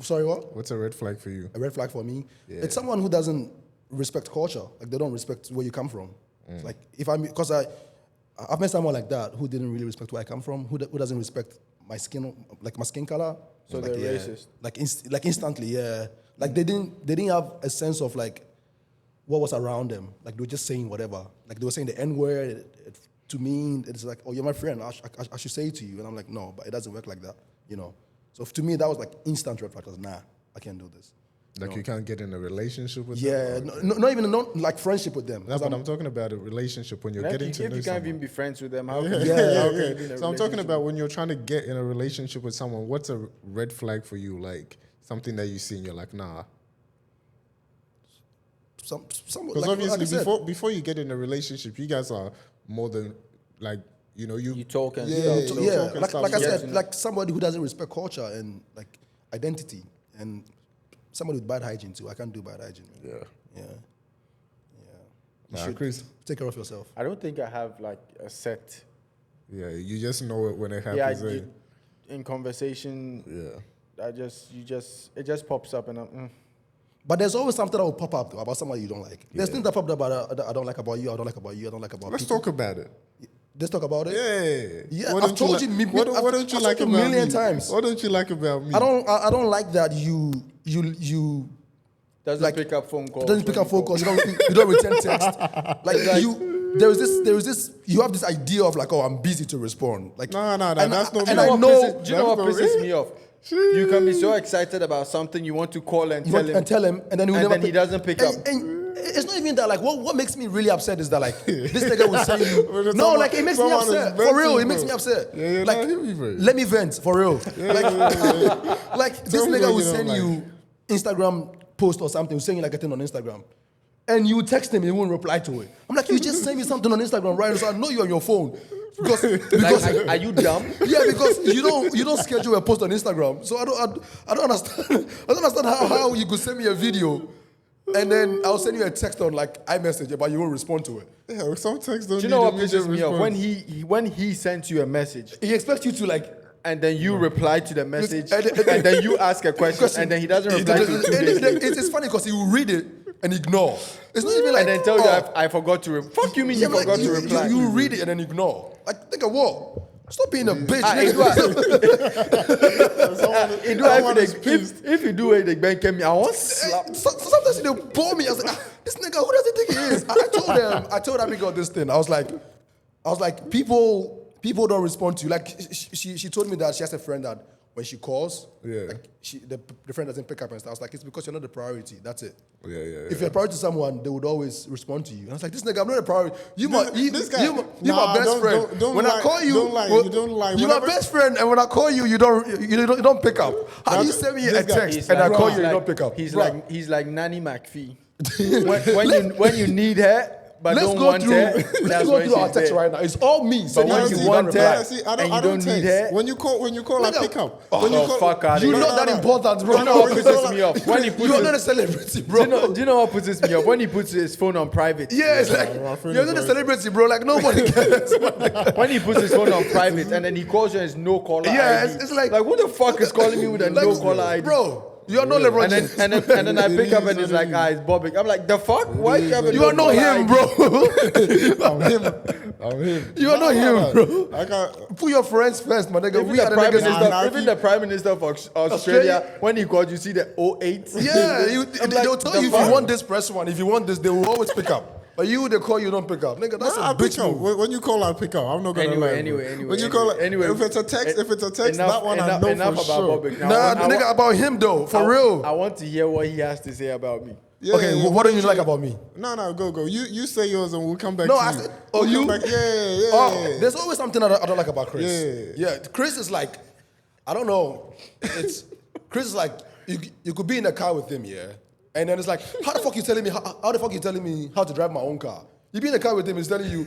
Speaker 2: sorry, what?
Speaker 3: What's a red flag for you?
Speaker 2: A red flag for me,
Speaker 3: Yeah.
Speaker 2: it's someone who doesn't respect culture. Like they don't respect where you come from. It's like because I've met someone like that who didn't really respect where I come from, who doesn't respect my skin, like my skin color.
Speaker 1: So
Speaker 2: like,
Speaker 1: they're racist.
Speaker 2: Like instantly, yeah. Like they didn't have a sense of like what was around them. Like they were just saying whatever. Like they were saying the N word to me. It's like, oh, you're my friend. I should say it to you. And I'm like, no, but it doesn't work like that. You know. So to me, that was like instant red flag. I was, nah, I can't do this.
Speaker 3: Like you can't get in a relationship with
Speaker 2: Yeah,
Speaker 3: them?
Speaker 2: not even like friendship with them.
Speaker 3: No, but I'm talking about a relationship when you're
Speaker 1: Like,
Speaker 3: getting to
Speaker 1: if
Speaker 3: know
Speaker 1: you can't
Speaker 3: someone.
Speaker 1: even be friends with them, how
Speaker 3: Yeah,
Speaker 1: can
Speaker 2: Yeah,
Speaker 1: you be in a
Speaker 3: So I'm talking
Speaker 1: relationship?
Speaker 3: about when you're trying to get in a relationship with someone, what's a red flag for you? Like something that you see and you're like, nah. Because obviously before you get in a relationship, you guys are more than like,
Speaker 1: you talk and
Speaker 3: Yeah,
Speaker 1: stuff.
Speaker 3: you
Speaker 2: yeah,
Speaker 3: talk and stuff.
Speaker 2: like I
Speaker 3: Yeah.
Speaker 2: said, like somebody who doesn't respect culture and like identity, and somebody with bad hygiene too. I can't do bad hygiene. Man.
Speaker 3: Yeah.
Speaker 2: You
Speaker 3: Nah,
Speaker 2: should
Speaker 3: Chris.
Speaker 2: take care of yourself.
Speaker 1: I don't think I have like a set.
Speaker 3: Yeah, you just know it when it
Speaker 1: Yeah,
Speaker 3: happens. eh?
Speaker 1: in conversation,
Speaker 3: Yeah.
Speaker 1: it just pops up and I'm.
Speaker 2: But there's always something that will pop up about somebody you don't like. There's things that pop up about that I don't like about you. I don't like about you. I don't like about.
Speaker 3: Let's
Speaker 2: people.
Speaker 3: talk about it.
Speaker 2: Let's talk about it.
Speaker 3: Yeah.
Speaker 2: Yeah, I've told you.
Speaker 3: What don't you
Speaker 2: I've
Speaker 3: like
Speaker 2: told you
Speaker 3: about
Speaker 2: a million
Speaker 3: me?
Speaker 2: times.
Speaker 3: What don't you like about me?
Speaker 2: I don't like that you
Speaker 1: Doesn't
Speaker 2: like,
Speaker 1: pick up phone calls.
Speaker 2: doesn't pick up phone calls. You don't return text. Like there is this. You have this idea of like, oh, I'm busy to respond. Like
Speaker 3: No,
Speaker 2: and
Speaker 3: that's not me.
Speaker 2: And I know.
Speaker 1: Do you know what pisses me off? You can be so excited about something, you want to call and tell him,
Speaker 2: and then
Speaker 1: he doesn't pick up.
Speaker 2: And it's not even that. Like, what makes me really upset is that like this nigga will send you. No, like it makes me upset for real. It makes me upset.
Speaker 3: Yeah,
Speaker 2: like, let me vent for real. Like this nigga will send you Instagram post or something, saying like a thing on Instagram, and you text him, he won't reply to it. I'm like, you just send me something on Instagram, right? So I know you're on your phone. Because
Speaker 1: Like, are you dumb?
Speaker 2: yeah, because you don't schedule a post on Instagram. So I don't understand. I don't understand how you could send me a video and then I'll send you a text on like iMessage, but you won't respond to it.
Speaker 3: Yeah, some texts don't.
Speaker 1: Do you know what
Speaker 3: need
Speaker 1: pisses me off?
Speaker 3: response.
Speaker 1: When he sends you a message
Speaker 2: He expects you to like.
Speaker 1: and then you reply to the message
Speaker 2: And-
Speaker 1: and then you ask a question and then he doesn't reply to you 2 days later.
Speaker 2: It's funny because he will read it and ignore. It's not even like
Speaker 1: And then tell you I forgot to reply. Fuck you mean you
Speaker 2: but
Speaker 1: forgot to reply?
Speaker 2: You read it and then ignore. Like think of what? Stop being a bitch.
Speaker 1: If you do it, they bank me. I want slap.
Speaker 2: Sometimes they bore me. I was like, this nigga, who does he think he is? I told Abigail this thing. I was like, people don't respond to you. Like she told me that she has a friend that when she calls, like the friend doesn't pick up and stuff. I was like, it's because you're not the priority. That's it. If you're a priority to someone, they would always respond to you. And I was like, this nigga, I'm not a priority. You my best friend.
Speaker 3: Don't
Speaker 2: when
Speaker 3: lie.
Speaker 2: I call you,
Speaker 3: Don't lie. You don't lie.
Speaker 2: You're my best friend, and when I call you, you don't pick up. How do you send me a text and I call you, you don't pick up?
Speaker 1: He's like Nanny McPhee. when you need her, but
Speaker 2: Let's
Speaker 1: don't
Speaker 2: go
Speaker 1: want
Speaker 2: through.
Speaker 1: her.
Speaker 2: Let's
Speaker 1: That's
Speaker 2: go
Speaker 1: when
Speaker 2: through our
Speaker 1: she's
Speaker 2: text
Speaker 1: there.
Speaker 2: right now. It's all me. So
Speaker 1: But
Speaker 2: when
Speaker 1: when
Speaker 2: you
Speaker 1: you
Speaker 2: want
Speaker 1: want
Speaker 2: her,
Speaker 1: her,
Speaker 3: See,
Speaker 1: and you
Speaker 3: I
Speaker 1: don't
Speaker 3: don't
Speaker 1: need
Speaker 3: text.
Speaker 1: her.
Speaker 3: When you call, I pick up.
Speaker 1: Oh,
Speaker 3: When you call,
Speaker 1: fuck out of
Speaker 2: you're
Speaker 1: here.
Speaker 2: not that important, bro.
Speaker 1: You know what pisses me off? When he puts
Speaker 2: You're not a celebrity, bro.
Speaker 1: do you know what pisses me off? When he puts his phone on private.
Speaker 2: Yeah, it's like you're not a celebrity, bro. Like nobody cares.
Speaker 1: When he puts his phone on private and then he calls you and it's no caller
Speaker 2: Yeah,
Speaker 1: ID.
Speaker 2: it's like
Speaker 1: who the fuck is calling me with a
Speaker 2: like,
Speaker 1: no caller ID?
Speaker 2: bro. You are not LeBron
Speaker 1: And then,
Speaker 2: James.
Speaker 1: and then I pick up and it's like, it's Bobby. I'm like, the fuck? Why you have a
Speaker 2: You are not him, bro.
Speaker 3: I'm him.
Speaker 2: You are not him, bro.
Speaker 3: I got.
Speaker 2: Put your friends first, my nigga.
Speaker 1: Even,
Speaker 2: We
Speaker 1: the
Speaker 2: are the
Speaker 1: prime
Speaker 2: niggas.
Speaker 1: minister, even the Prime Minister of Australia, when he called, you see the 08?
Speaker 2: Yeah,
Speaker 1: I'm
Speaker 2: they'll
Speaker 1: like,
Speaker 2: tell
Speaker 1: the
Speaker 2: you if you
Speaker 1: fuck?
Speaker 2: want this, press one. If you want this, they will always pick up. But you, they call you, don't pick up. Nigga, that's
Speaker 3: I
Speaker 2: a
Speaker 3: pick
Speaker 2: bitch
Speaker 3: up.
Speaker 2: move.
Speaker 3: When you call, I pick up. I'm not gonna lie.
Speaker 1: Anyway.
Speaker 3: When you call,
Speaker 1: Anyway,
Speaker 3: if it's a text,
Speaker 1: enough,
Speaker 3: that one I know
Speaker 1: enough
Speaker 3: for
Speaker 1: about
Speaker 3: sure.
Speaker 1: Bobby.
Speaker 2: Nah, nigga, about him though, for real.
Speaker 1: I want to hear what he has to say about me.
Speaker 3: Yeah,
Speaker 2: Okay, what don't you like about me?
Speaker 3: No, go. You say yours and we'll come back
Speaker 2: No,
Speaker 3: to
Speaker 2: I
Speaker 3: you.
Speaker 2: said,
Speaker 3: We'll
Speaker 2: you?
Speaker 3: come back. Yeah.
Speaker 2: Oh, there's always something I don't like about Chris.
Speaker 3: Yeah.
Speaker 2: Yeah, Chris is like, I don't know. Chris is like, you could be in a car with him, yeah? And then it's like, how the fuck you telling me how to drive my own car? You be in the car with him, he's telling you,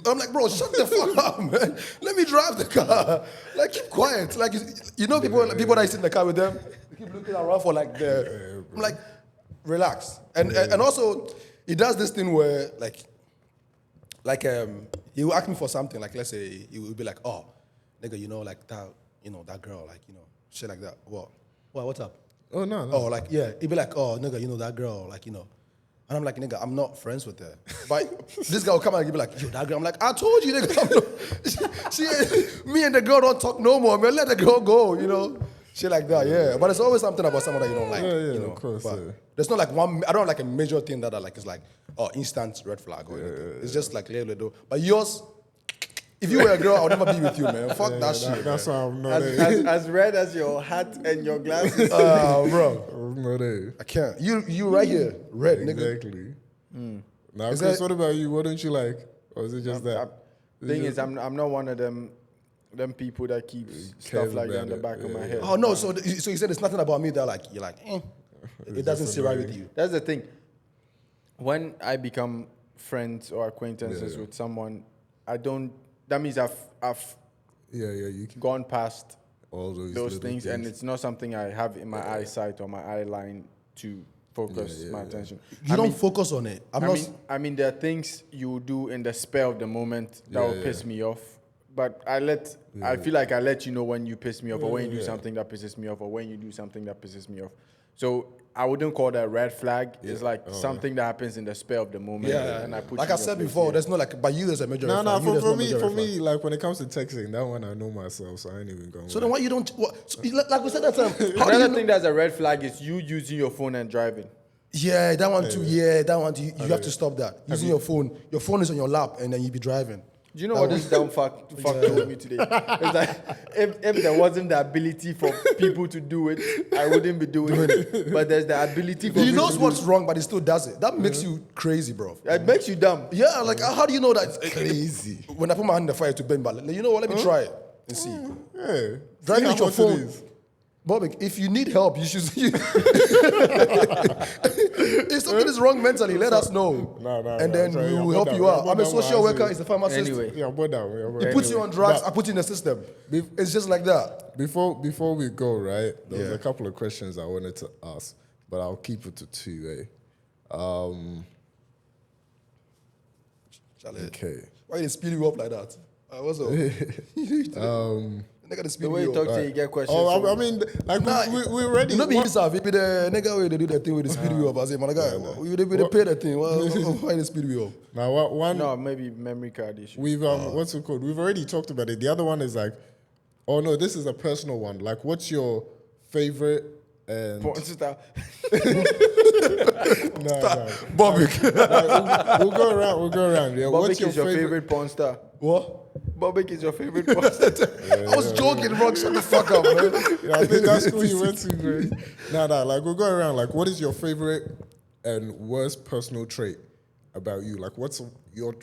Speaker 2: I'm like, bro, shut the fuck up, man. Let me drive the car. Like, keep quiet. Like, you know people that sit in the car with them, they keep looking around for like I'm like, relax. And also, he does this thing where he will ask me for something, like let's say he will be like, oh, nigga, like that girl, shit like that. What, what's up?
Speaker 3: Oh no.
Speaker 2: Oh, he'd be like, oh, nigga, that girl, and I'm like, nigga, I'm not friends with her. But this guy will come and he'll be like, yo, that girl. I'm like, I told you, nigga, me and the girl don't talk no more, man. Let the girl go, shit like that, yeah. But it's always something about someone that you don't like,
Speaker 3: of course.
Speaker 2: But there's not like one. I don't like a major thing that is like, oh, instant red flag or anything. It's just like little. But yours, if you were a girl, I would never be with you, man. Fuck that shit.
Speaker 3: That's why I'm not
Speaker 1: as red as your hat and your glasses.
Speaker 2: Bro,
Speaker 3: I'm not there.
Speaker 2: I can't. You right here, red, nigga.
Speaker 3: Exactly. Now, Chris, what about you? What don't you like? Or is it just that?
Speaker 1: Thing is, I'm not one of them people that keeps stuff like that in the back of my head.
Speaker 2: Oh no, so you said it's nothing about me that you're like, it doesn't sit right with you.
Speaker 1: That's the thing. When I become friends or acquaintances with someone, I don't. That means I've
Speaker 3: you can
Speaker 1: gone past
Speaker 3: all
Speaker 1: those things, and it's not something I have in my eyesight or my eye line to focus my attention.
Speaker 2: You don't focus on it.
Speaker 1: I mean, there are things you do in the spur of the moment that will piss me off. But I feel like I let you know when you piss me off, or when you do something that pisses me off, or when you do something that pisses me off. So I wouldn't call that a red flag. It's like something that happens in the spur of the moment.
Speaker 2: Yeah,
Speaker 1: and I put
Speaker 2: like I said before, there's no by you there's a major.
Speaker 3: No,
Speaker 2: red flag.
Speaker 3: for me, like when it comes to texting, that one I know myself, so I ain't even going.
Speaker 2: So then why you don't? Like we said that time.
Speaker 1: Another thing that's a red flag is you using your phone and driving.
Speaker 2: Yeah, that one too. Yeah, that one too. You have to stop that. Using your phone. Your phone is on your lap, and then you be driving.
Speaker 1: Do you know what this dumb fuck told me today? It's like, if there wasn't the ability for people to do it, I wouldn't be doing it. But there's the ability for
Speaker 2: He knows what's wrong, but he still does it. That makes you crazy, bro.
Speaker 1: It makes you dumb.
Speaker 2: Yeah, like how do you know that it's crazy? When I put my hand in the fire to bend, but you know what? Let me try it and see.
Speaker 3: Yeah.
Speaker 2: Driving
Speaker 3: See
Speaker 2: with your
Speaker 3: how hot it
Speaker 2: phone.
Speaker 3: is.
Speaker 2: Bobby, if you need help, you should. If something is wrong mentally, let us know. And then we will help you out. I'm a social worker. It's a pharmacist.
Speaker 1: Anyway.
Speaker 3: Yeah, but down.
Speaker 2: He puts you on drugs. I put you in the system. It's just like that.
Speaker 3: Before we go, right? There was a couple of questions I wanted to ask, but I'll keep it to two. Okay.
Speaker 2: Why did they speed you up like that? What's up? Nigga,
Speaker 1: The way you talk to you get questions.
Speaker 3: Oh, I mean, like we already.
Speaker 2: You know me himself. If the nigga way they do that thing with the speed you up, I say, man, guy, they pay that thing. Why they speed you up?
Speaker 3: Now, one.
Speaker 1: No, maybe memory card issue.
Speaker 3: We've what's it called? We've already talked about it. The other one is like, oh no, this is a personal one. Like, what's your favorite? And
Speaker 1: Porn star.
Speaker 3: no.
Speaker 2: Bobby.
Speaker 3: We'll go around. Yeah. What's
Speaker 1: Bobby is your favorite porn star.
Speaker 2: What?
Speaker 1: Bobby is your favorite porn star.
Speaker 2: I was joking, bro. Shut the fuck up, man.
Speaker 3: Yeah, I think that's school you went to, bro. Nah. Like, we'll go around. Like, what is your favorite and worst personal trait about you? Like, what's your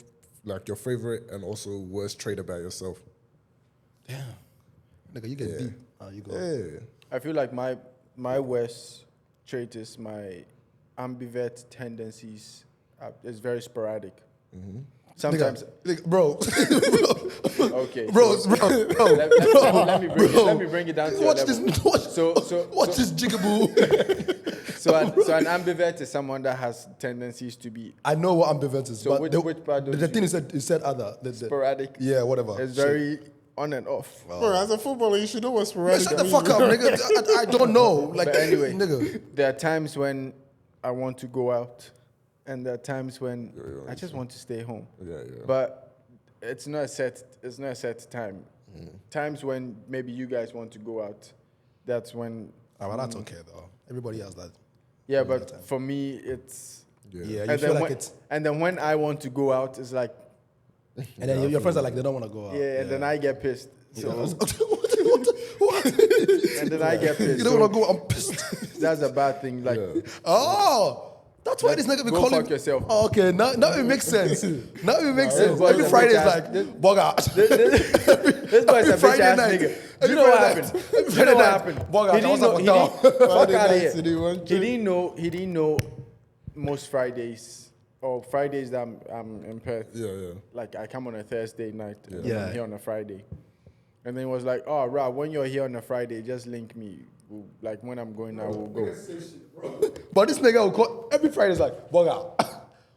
Speaker 3: favorite and also worst trait about yourself?
Speaker 2: Damn. Nigga, you get deep. You go.
Speaker 3: Yeah.
Speaker 1: I feel like my worst trait is my ambivert tendencies. It's very sporadic.
Speaker 2: Mm-hmm.
Speaker 1: Sometimes,
Speaker 2: nigga, bro.
Speaker 1: okay.
Speaker 2: Bro.
Speaker 1: Let me bring it down to your level.
Speaker 2: Watch this jigaboo.
Speaker 1: So an ambivert is someone that has tendencies to be.
Speaker 2: I know what ambivert is.
Speaker 1: So
Speaker 2: but
Speaker 1: which part?
Speaker 2: The thing is said other.
Speaker 1: Sporadic.
Speaker 2: Yeah, whatever.
Speaker 1: It's very on and off.
Speaker 3: Bro, as a footballer, you should know what's sporadic.
Speaker 2: Shut the fuck up, nigga. I don't know. Like,
Speaker 1: But anyway,
Speaker 2: nigga.
Speaker 1: there are times when I want to go out, and there are times when I just want to stay home.
Speaker 3: Yeah.
Speaker 1: But it's not a set time. Times when maybe you guys want to go out, that's when.
Speaker 2: Well, that's okay though. Everybody has that.
Speaker 1: Yeah, but for me, it's.
Speaker 2: Yeah,
Speaker 1: and
Speaker 2: feel
Speaker 1: then
Speaker 2: like it's.
Speaker 1: And then when I want to go out, it's like.
Speaker 2: And then your friends are like, they don't want to go out.
Speaker 1: Yeah, and then I get pissed. So.
Speaker 2: What?
Speaker 1: And then I get pissed.
Speaker 2: You don't want to go. I'm pissed.
Speaker 1: That's a bad thing. Like.
Speaker 2: Oh. That's why this nigga be
Speaker 1: Go
Speaker 2: calling.
Speaker 1: fuck yourself.
Speaker 2: Oh, okay, now it makes sense. Now it makes sense.
Speaker 1: boy's
Speaker 2: Every
Speaker 1: a
Speaker 2: Friday
Speaker 1: bitch
Speaker 2: is
Speaker 1: ass-
Speaker 2: like, bugger.
Speaker 1: This boy's a bitch
Speaker 2: Friday
Speaker 1: ass
Speaker 2: night.
Speaker 1: nigga.
Speaker 2: Every
Speaker 1: You know what
Speaker 2: Friday
Speaker 1: happened?
Speaker 2: night. Every
Speaker 1: You know
Speaker 2: Friday
Speaker 1: what
Speaker 2: night.
Speaker 1: happened?
Speaker 2: Bugger,
Speaker 1: He didn't know. He didn't. Fuck
Speaker 3: Friday
Speaker 1: out of
Speaker 3: nights, he didn't want
Speaker 1: here.
Speaker 3: to.
Speaker 1: He didn't know most Fridays or Fridays that I'm in Perth.
Speaker 3: Yeah.
Speaker 1: Like I come on a Thursday night and
Speaker 2: Yeah.
Speaker 1: I'm here on a Friday. And then he was like, oh, Rob, when you're here on a Friday, just link me. Like when I'm going, I will go.
Speaker 2: But this nigga will call every Friday is like, bugger.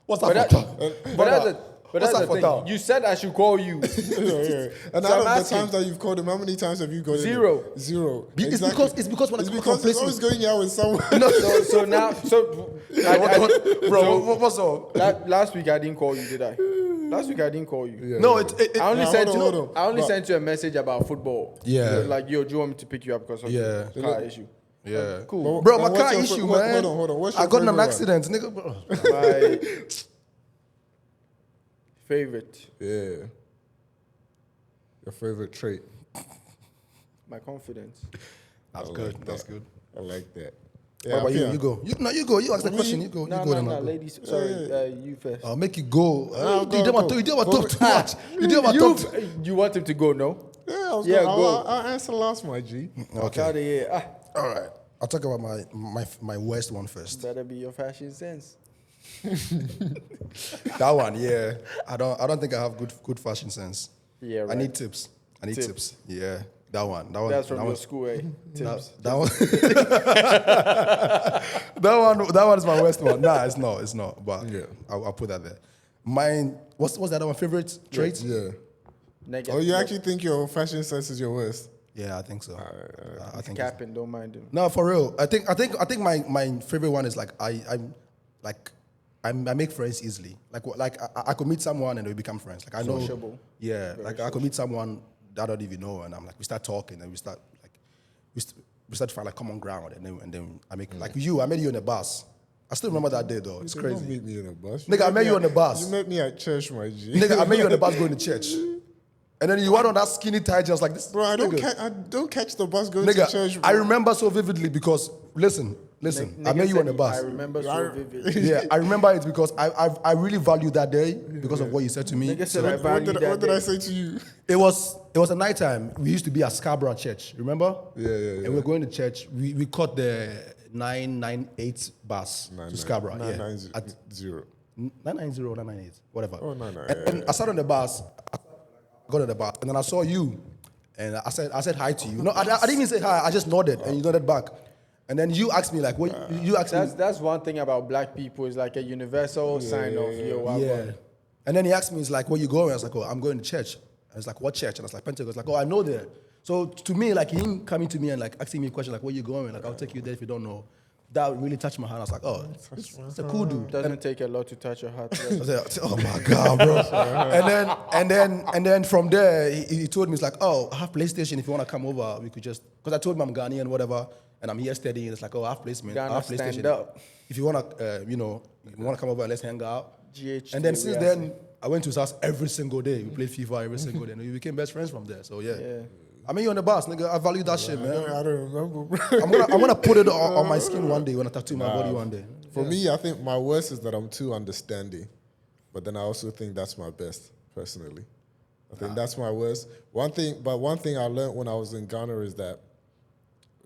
Speaker 2: What's
Speaker 1: But
Speaker 2: that
Speaker 1: that-
Speaker 2: for?
Speaker 1: But that's the
Speaker 2: What's that for
Speaker 1: thing.
Speaker 2: that?
Speaker 1: You said I should call you.
Speaker 3: And
Speaker 1: So
Speaker 3: out
Speaker 1: I'm
Speaker 3: of the
Speaker 1: asking.
Speaker 3: times that you've called him, how many times have you called him?
Speaker 1: Zero.
Speaker 3: Zero.
Speaker 2: It's because when I come
Speaker 3: because he's always going out with someone.
Speaker 1: So now,
Speaker 2: Bro, what's up?
Speaker 1: last week I didn't call you, did I? Last week I didn't call you.
Speaker 3: Yeah,
Speaker 2: No,
Speaker 3: yeah.
Speaker 2: it
Speaker 1: I only
Speaker 3: Nah,
Speaker 1: sent
Speaker 3: hold
Speaker 1: you.
Speaker 3: on.
Speaker 1: I only
Speaker 3: But-
Speaker 1: sent you a message about football.
Speaker 2: Yeah.
Speaker 1: Like, yo, do you want me to pick you up because of
Speaker 2: Yeah.
Speaker 1: the car issue?
Speaker 2: Yeah.
Speaker 1: Cool.
Speaker 2: Bro,
Speaker 3: But
Speaker 2: my
Speaker 3: what's
Speaker 2: car
Speaker 3: your
Speaker 2: issue,
Speaker 3: hold
Speaker 2: man.
Speaker 3: on. What's
Speaker 2: I
Speaker 3: your
Speaker 2: got in an
Speaker 3: favorite
Speaker 2: accident, nigga. Bro.
Speaker 1: My favorite,
Speaker 3: Yeah. Your favorite trait.
Speaker 1: my confidence.
Speaker 2: That's
Speaker 3: I
Speaker 2: good.
Speaker 3: like
Speaker 2: That's
Speaker 3: that.
Speaker 2: good.
Speaker 3: I like that.
Speaker 2: What about you?
Speaker 3: Pia.
Speaker 2: You go. You go. You ask the question. You go.
Speaker 1: No,
Speaker 2: you go. then
Speaker 1: no,
Speaker 2: I'll go.
Speaker 1: ladies. Sorry, you first.
Speaker 2: I'll make you go.
Speaker 3: I'll
Speaker 2: You
Speaker 3: go.
Speaker 2: don't want to talk too much. You don't want to talk.
Speaker 1: You want him to go? No.
Speaker 3: Yeah, I was
Speaker 1: Yeah,
Speaker 3: gonna,
Speaker 1: go.
Speaker 3: I'll answer last, my G.
Speaker 2: Okay.
Speaker 1: Out of here.
Speaker 2: All right. I'll talk about my worst one first.
Speaker 1: Better be your fashion sense.
Speaker 2: That one, yeah. I don't think I have good fashion sense.
Speaker 1: Yeah, right.
Speaker 2: I need tips.
Speaker 1: Tips.
Speaker 2: Yeah. That one.
Speaker 1: That's from
Speaker 2: that
Speaker 1: your
Speaker 2: one,
Speaker 1: school, eh? Tips.
Speaker 2: That one. that one is my worst one. Nah, it's not. But
Speaker 3: Yeah.
Speaker 2: I'll put that there. Mine. What's the other one? Favorite trait?
Speaker 3: Yeah.
Speaker 1: Negative.
Speaker 3: Oh, you actually think your fashion sense is your worst?
Speaker 2: Yeah, I think so. I think.
Speaker 1: Capping, don't mind him.
Speaker 2: No, for real. I think my favorite one is like I make friends easily. I could meet someone and we become friends. Like I know.
Speaker 1: Sociable.
Speaker 2: Yeah,
Speaker 1: Very
Speaker 2: like I could meet someone that I don't even know, and I'm like we start talking and we start to find like common ground, and then I make like you. I met you on the bus. I still remember that day though. It's
Speaker 3: You don't
Speaker 2: crazy.
Speaker 3: meet me in a bus.
Speaker 2: Nigga, I met you on the bus.
Speaker 3: You met me at church, my G.
Speaker 2: Nigga, I met you on the bus going to church, and then you went on that skinny tie just like this.
Speaker 3: Bro, I
Speaker 2: nigga.
Speaker 3: don't catch the bus going
Speaker 2: Nigga,
Speaker 3: to church, bro.
Speaker 2: I remember so vividly because listen. I met you on the bus.
Speaker 1: I remember so vividly.
Speaker 2: Yeah, I remember it because I really value that day because of what you said to me.
Speaker 1: Nigga said
Speaker 2: So
Speaker 1: I value that
Speaker 3: What did
Speaker 1: day.
Speaker 3: I say to you?
Speaker 2: it was a night time. We used to be at Scarborough Church, remember?
Speaker 3: Yeah.
Speaker 2: And we were going to church. We caught the 998 bus to Scarborough.
Speaker 3: 990.
Speaker 2: Yeah. At 990 or 998, whatever.
Speaker 3: Oh, 99,
Speaker 2: And I sat on the bus. I got on the bus, and then I saw you, and I said hi to you. No, I didn't even say hi. I just nodded, and you nodded back. And then you asked me like, what? You asked me.
Speaker 1: That's one thing about black people is like a universal sign of yo. I
Speaker 2: Yeah.
Speaker 1: want-
Speaker 2: And then he asked me, he's like, where you going? I was like, oh, I'm going to church. And it's like, what church? And I was like, Pentecost. Like, oh, I know there. So to me, like, him coming to me and like asking me a question like, where you going? Like, I'll take you there if you don't know. That really touched my heart. I was like, oh, it's a cool dude.
Speaker 1: Doesn't take a lot to touch your heart.
Speaker 2: I said, oh my God, bro. and then from there, he told me, it's like, oh, I have PlayStation. If you want to come over, we could just, because I told him I'm Ghanaian, whatever, and I'm here studying. It's like, oh, I have placement. I
Speaker 1: Ghana
Speaker 2: have
Speaker 1: stand
Speaker 2: PlayStation.
Speaker 1: up.
Speaker 2: If you want to, you want to come over and let's hang out.
Speaker 1: GHT,
Speaker 2: And then since
Speaker 1: we
Speaker 2: then, I went to his house every single day. We played FIFA every single day. And we became best friends from there. So yeah. I mean, you on the bus, nigga. I value that shit, man.
Speaker 3: I don't remember, bro.
Speaker 2: I'm gonna put it on my skin one day when I tattoo my body one day.
Speaker 3: For me, I think my worst is that I'm too understanding. But then I also think that's my best, personally. I think that's my worst. One thing I learned when I was in Ghana is that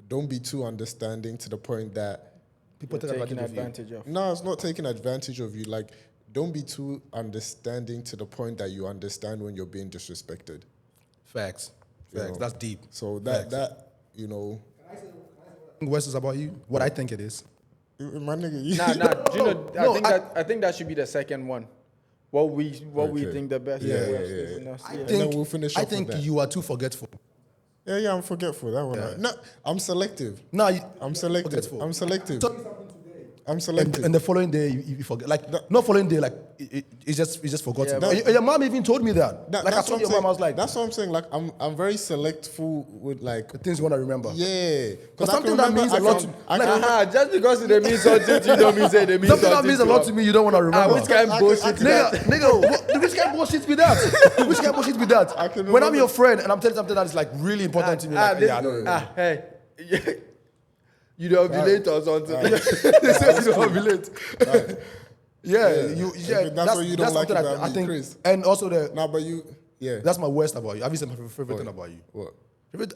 Speaker 3: don't be too understanding to the point that
Speaker 2: People
Speaker 1: You're
Speaker 2: take
Speaker 1: taking
Speaker 2: advantage of you.
Speaker 1: advantage of.
Speaker 3: no, it's not taking advantage of you. Like, don't be too understanding to the point that you understand when you're being disrespected.
Speaker 2: Facts.
Speaker 3: You know.
Speaker 2: That's deep.
Speaker 3: So
Speaker 2: Facts.
Speaker 3: that you know,
Speaker 2: Worst is about you. What I think it is.
Speaker 3: my nigga.
Speaker 1: Nah. Do you know?
Speaker 2: No,
Speaker 1: I think that should be the second one. What we
Speaker 3: Okay.
Speaker 1: think the best.
Speaker 3: Yeah,
Speaker 1: and
Speaker 3: yeah,
Speaker 1: worst
Speaker 3: yeah,
Speaker 1: is
Speaker 3: yeah.
Speaker 1: in us.
Speaker 2: I
Speaker 1: Yeah.
Speaker 3: then we'll finish
Speaker 2: I
Speaker 3: off with
Speaker 2: think
Speaker 3: that.
Speaker 2: you are too forgetful.
Speaker 3: Yeah, I'm forgetful. That one.
Speaker 2: Yeah.
Speaker 3: No, I'm selective.
Speaker 2: No,
Speaker 3: I'm selective.
Speaker 2: forgetful.
Speaker 3: I'm selective.
Speaker 2: Tell me something today.
Speaker 3: I'm selective.
Speaker 2: And the following day, you forget. Like, not following day, like, it's just forgotten.
Speaker 1: Yeah,
Speaker 2: And your mom even told me that.
Speaker 3: That-
Speaker 2: Like, I
Speaker 3: that's
Speaker 2: told
Speaker 3: what
Speaker 2: your
Speaker 3: I'm
Speaker 2: mom, I was like,
Speaker 3: that's what I'm saying. Like, I'm very selectful with like,
Speaker 2: the things you want to remember.
Speaker 3: yeah,
Speaker 2: But something that means a lot to
Speaker 1: Just because it means something to you don't mean say they mean
Speaker 2: Something
Speaker 1: something
Speaker 2: that means a lot to me, you don't want to remember.
Speaker 1: which kind of bullshit?
Speaker 2: Nigga, which kind of bullshit be that? Which kind of bullshit be that?
Speaker 3: I can
Speaker 2: When I'm
Speaker 3: remember-
Speaker 2: your friend and I'm telling you something that is like really important to me, like, yeah, I know.
Speaker 1: Hey, you don't ovulate or something. They say you don't ovulate.
Speaker 2: Yeah,
Speaker 3: That's what you don't like
Speaker 2: something
Speaker 3: about
Speaker 2: I
Speaker 3: me,
Speaker 2: think,
Speaker 3: Chris.
Speaker 2: and also
Speaker 3: Nah, but you, yeah.
Speaker 2: that's my worst about you. Have you said my favorite thing about you?
Speaker 3: What?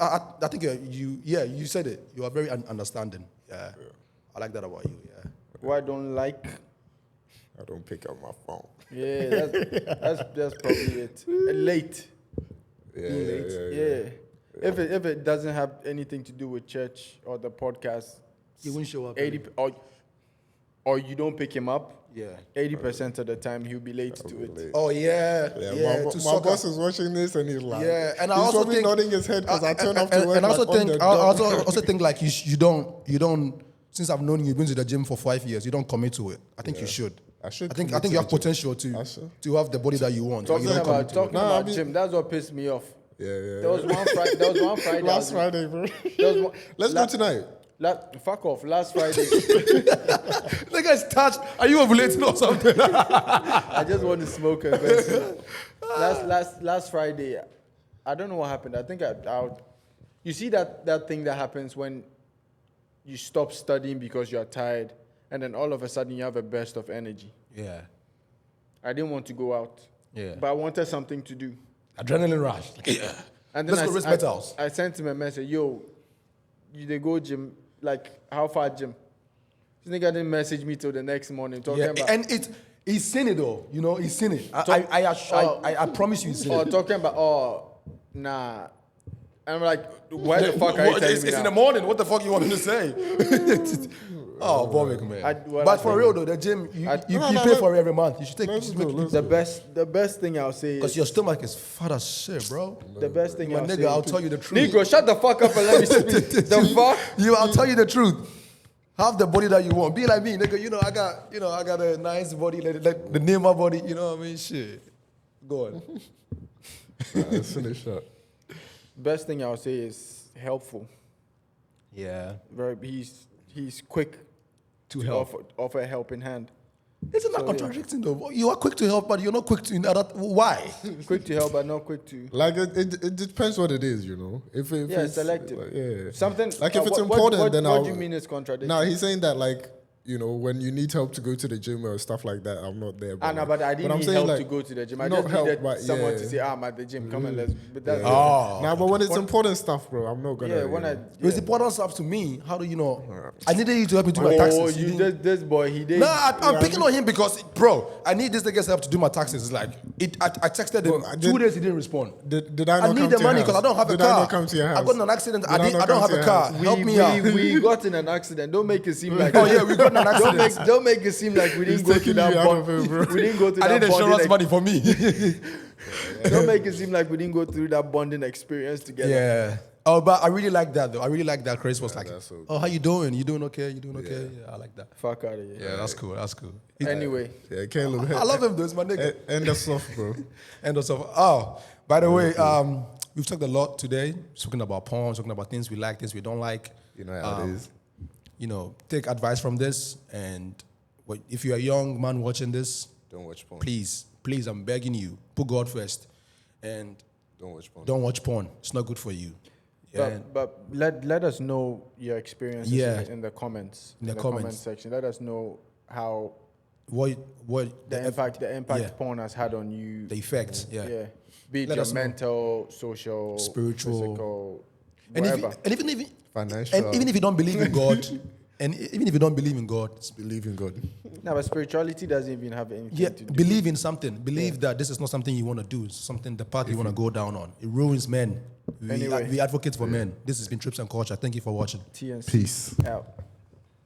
Speaker 2: I think you said it. You are very understanding. Yeah. I like that about you. Yeah.
Speaker 1: What I don't like.
Speaker 3: I don't pick up my phone.
Speaker 1: Yeah, that's probably it. Late.
Speaker 3: Yeah,
Speaker 1: Being
Speaker 3: yeah,
Speaker 1: late.
Speaker 3: yeah, yeah.
Speaker 1: If it doesn't have anything to do with church or the podcast,
Speaker 2: You won't show up.
Speaker 1: 80 or or you don't pick him up,
Speaker 2: Yeah.
Speaker 1: 80% of the time he'll be late to it.
Speaker 3: Late.
Speaker 2: Oh yeah.
Speaker 3: Yeah, my
Speaker 2: to
Speaker 3: boss is watching this and he's like,
Speaker 2: Yeah, and I
Speaker 3: he's
Speaker 2: also
Speaker 3: probably
Speaker 2: think
Speaker 3: nodding his head because I turn up to work
Speaker 2: and I also
Speaker 3: like on
Speaker 2: think
Speaker 3: the
Speaker 2: I
Speaker 3: dot.
Speaker 2: also think like you don't. Since I've known you've been to the gym for 5 years, you don't commit to it. I think you should.
Speaker 3: I should
Speaker 2: I think
Speaker 3: commit to
Speaker 2: you have
Speaker 3: the gym.
Speaker 2: potential to have the body that you want. but you
Speaker 1: Talking
Speaker 2: don't commit
Speaker 1: about
Speaker 2: to it.
Speaker 3: No, I mean-
Speaker 1: gym, that's what pissed me off.
Speaker 3: Yeah.
Speaker 1: There was one Friday. There was one Friday.
Speaker 3: Last Friday, bro.
Speaker 1: There was one,
Speaker 3: Let's go tonight.
Speaker 1: Fuck off. Last Friday,
Speaker 2: The guy's touched. Are you ovulating or something?
Speaker 1: I just want to smoke and go. Last Friday, I don't know what happened. I think you see that thing that happens when you stop studying because you're tired, and then all of a sudden you have a burst of energy.
Speaker 2: Yeah.
Speaker 1: I didn't want to go out,
Speaker 2: Yeah.
Speaker 1: but I wanted something to do.
Speaker 2: Adrenaline rush. Like, yeah.
Speaker 1: And then
Speaker 2: Let's go raise metals.
Speaker 1: I sent him a message, yo, they go gym, like how far gym? This nigga didn't message me till the next morning talking
Speaker 2: Yeah.
Speaker 1: about
Speaker 2: And he's seen it though. You know, he's seen it. I promise you he's seen it.
Speaker 1: talking about nah. And I'm like, why the fuck are you telling
Speaker 2: It's
Speaker 1: me
Speaker 2: in
Speaker 1: now?
Speaker 2: the morning. What the fuck you want me to say? Oh, Bobik, man. But for real though, the gym, you pay for it every month. You should take.
Speaker 1: The best thing I'll say
Speaker 2: Because
Speaker 1: is
Speaker 2: your stomach is fat as shit, bro.
Speaker 1: the best thing
Speaker 2: My
Speaker 1: I'll say.
Speaker 2: nigga, I'll tell you the truth.
Speaker 1: Negro, shut the fuck up and let me speak. The fuck?
Speaker 2: I'll tell you the truth. Have the body that you want. Be like me, nigga. I got a nice body, like the Neymar body. You know what I mean? Shit. Go on.
Speaker 3: Let's finish up.
Speaker 1: Best thing I'll say is helpful.
Speaker 2: Yeah.
Speaker 1: He's quick
Speaker 2: To help.
Speaker 1: offer a helping hand.
Speaker 2: Isn't that contradicting though? You are quick to help, but you're not quick to in other. Why?
Speaker 1: Quick to help, but not quick to.
Speaker 3: Like it depends what it is, you know. If it's
Speaker 1: selective.
Speaker 3: like, yeah.
Speaker 1: Something
Speaker 3: Like if it's
Speaker 1: what-
Speaker 3: important,
Speaker 1: what,
Speaker 3: then
Speaker 1: what
Speaker 3: I'll.
Speaker 1: do you mean it's contradicting?
Speaker 3: No, he's saying that like, you know, when you need help to go to the gym or stuff like that, I'm not there.
Speaker 1: No, but I didn't
Speaker 3: I'm
Speaker 1: need
Speaker 3: saying,
Speaker 1: help
Speaker 3: like,
Speaker 1: to go to the gym. I
Speaker 3: not
Speaker 1: just
Speaker 3: help,
Speaker 1: needed
Speaker 3: but
Speaker 1: someone
Speaker 3: yeah.
Speaker 1: to say, I'm at the gym, come and let's. But that's
Speaker 3: Nah, but when it's important stuff, bro, I'm not gonna.
Speaker 1: yeah. When I
Speaker 2: It's important stuff to me. How do you know? I needed you to help me do my taxes. You didn't-
Speaker 1: this boy, he did.
Speaker 2: No, I'm picking on him because, bro, I need this nigga's help to do my taxes. It's like, I texted him,
Speaker 3: Bro,
Speaker 2: 2 days he didn't respond.
Speaker 3: Did I
Speaker 2: I
Speaker 3: not
Speaker 2: need
Speaker 3: come
Speaker 2: the
Speaker 3: to your
Speaker 2: money because I
Speaker 3: house?
Speaker 2: don't have a
Speaker 3: Did
Speaker 2: car.
Speaker 3: I not come to your house?
Speaker 2: I got in an accident.
Speaker 3: Did I
Speaker 2: I
Speaker 3: not
Speaker 2: don't
Speaker 3: come
Speaker 2: have
Speaker 3: to
Speaker 2: a
Speaker 3: your
Speaker 2: car.
Speaker 3: house?
Speaker 2: Help me out.
Speaker 1: We got in an accident. Don't make it seem like.
Speaker 2: Oh yeah, we got in an accident.
Speaker 1: Don't make it seem like we didn't go to
Speaker 3: taking
Speaker 1: that
Speaker 3: you out
Speaker 1: bond.
Speaker 3: of it, bro.
Speaker 1: We didn't go to
Speaker 2: I
Speaker 1: that
Speaker 2: need insurance
Speaker 1: bonding.
Speaker 2: money for me.
Speaker 1: Don't make it seem like we didn't go through that bonding experience together.
Speaker 2: Yeah. Oh, but I really like that though. I really like that Chris was like,
Speaker 3: that's so
Speaker 2: "Oh, how you doing? You doing okay? You doing okay?" Yeah, I like that.
Speaker 1: Fuck out of here.
Speaker 2: Yeah, that's cool. That's cool.
Speaker 1: Anyway,
Speaker 3: Yeah, Caleb.
Speaker 2: I love him though. It's my nigga.
Speaker 3: End us off, bro.
Speaker 2: End of stuff. Oh, by the way, we've talked a lot today. Talking about porn, talking about things we like, things we don't like.
Speaker 3: You know how it is.
Speaker 2: You know, take advice from this. And if you're a young man watching this,
Speaker 3: Don't watch porn.
Speaker 2: please, I'm begging you, put God first, and
Speaker 3: Don't watch porn.
Speaker 2: don't watch porn. It's not good for you. Yeah.
Speaker 1: but let us know your experiences
Speaker 2: Yeah.
Speaker 1: in the comments.
Speaker 2: In the
Speaker 1: comment
Speaker 2: comments.
Speaker 1: section. Let us know how
Speaker 2: What
Speaker 1: the impact
Speaker 2: yeah.
Speaker 1: porn has had on you.
Speaker 2: the effect? Yeah.
Speaker 1: Yeah. Be it
Speaker 2: Let
Speaker 1: your
Speaker 2: us know.
Speaker 1: mental, social,
Speaker 2: Spiritual.
Speaker 1: physical,
Speaker 2: And
Speaker 1: whatever.
Speaker 3: Financial.
Speaker 2: and even if you don't believe in God, and even if you don't believe in God,
Speaker 3: believe in God.
Speaker 1: No, but spirituality doesn't even have anything
Speaker 2: yeah,
Speaker 1: to do.
Speaker 2: believe in something. Believe that this is not something you want to do. It's something the path you want to go down on. It ruins men.
Speaker 1: Anyway.
Speaker 2: We advocate for men. This has been Trips and Culture. Thank you for watching.
Speaker 1: TNC
Speaker 3: Peace.
Speaker 1: out.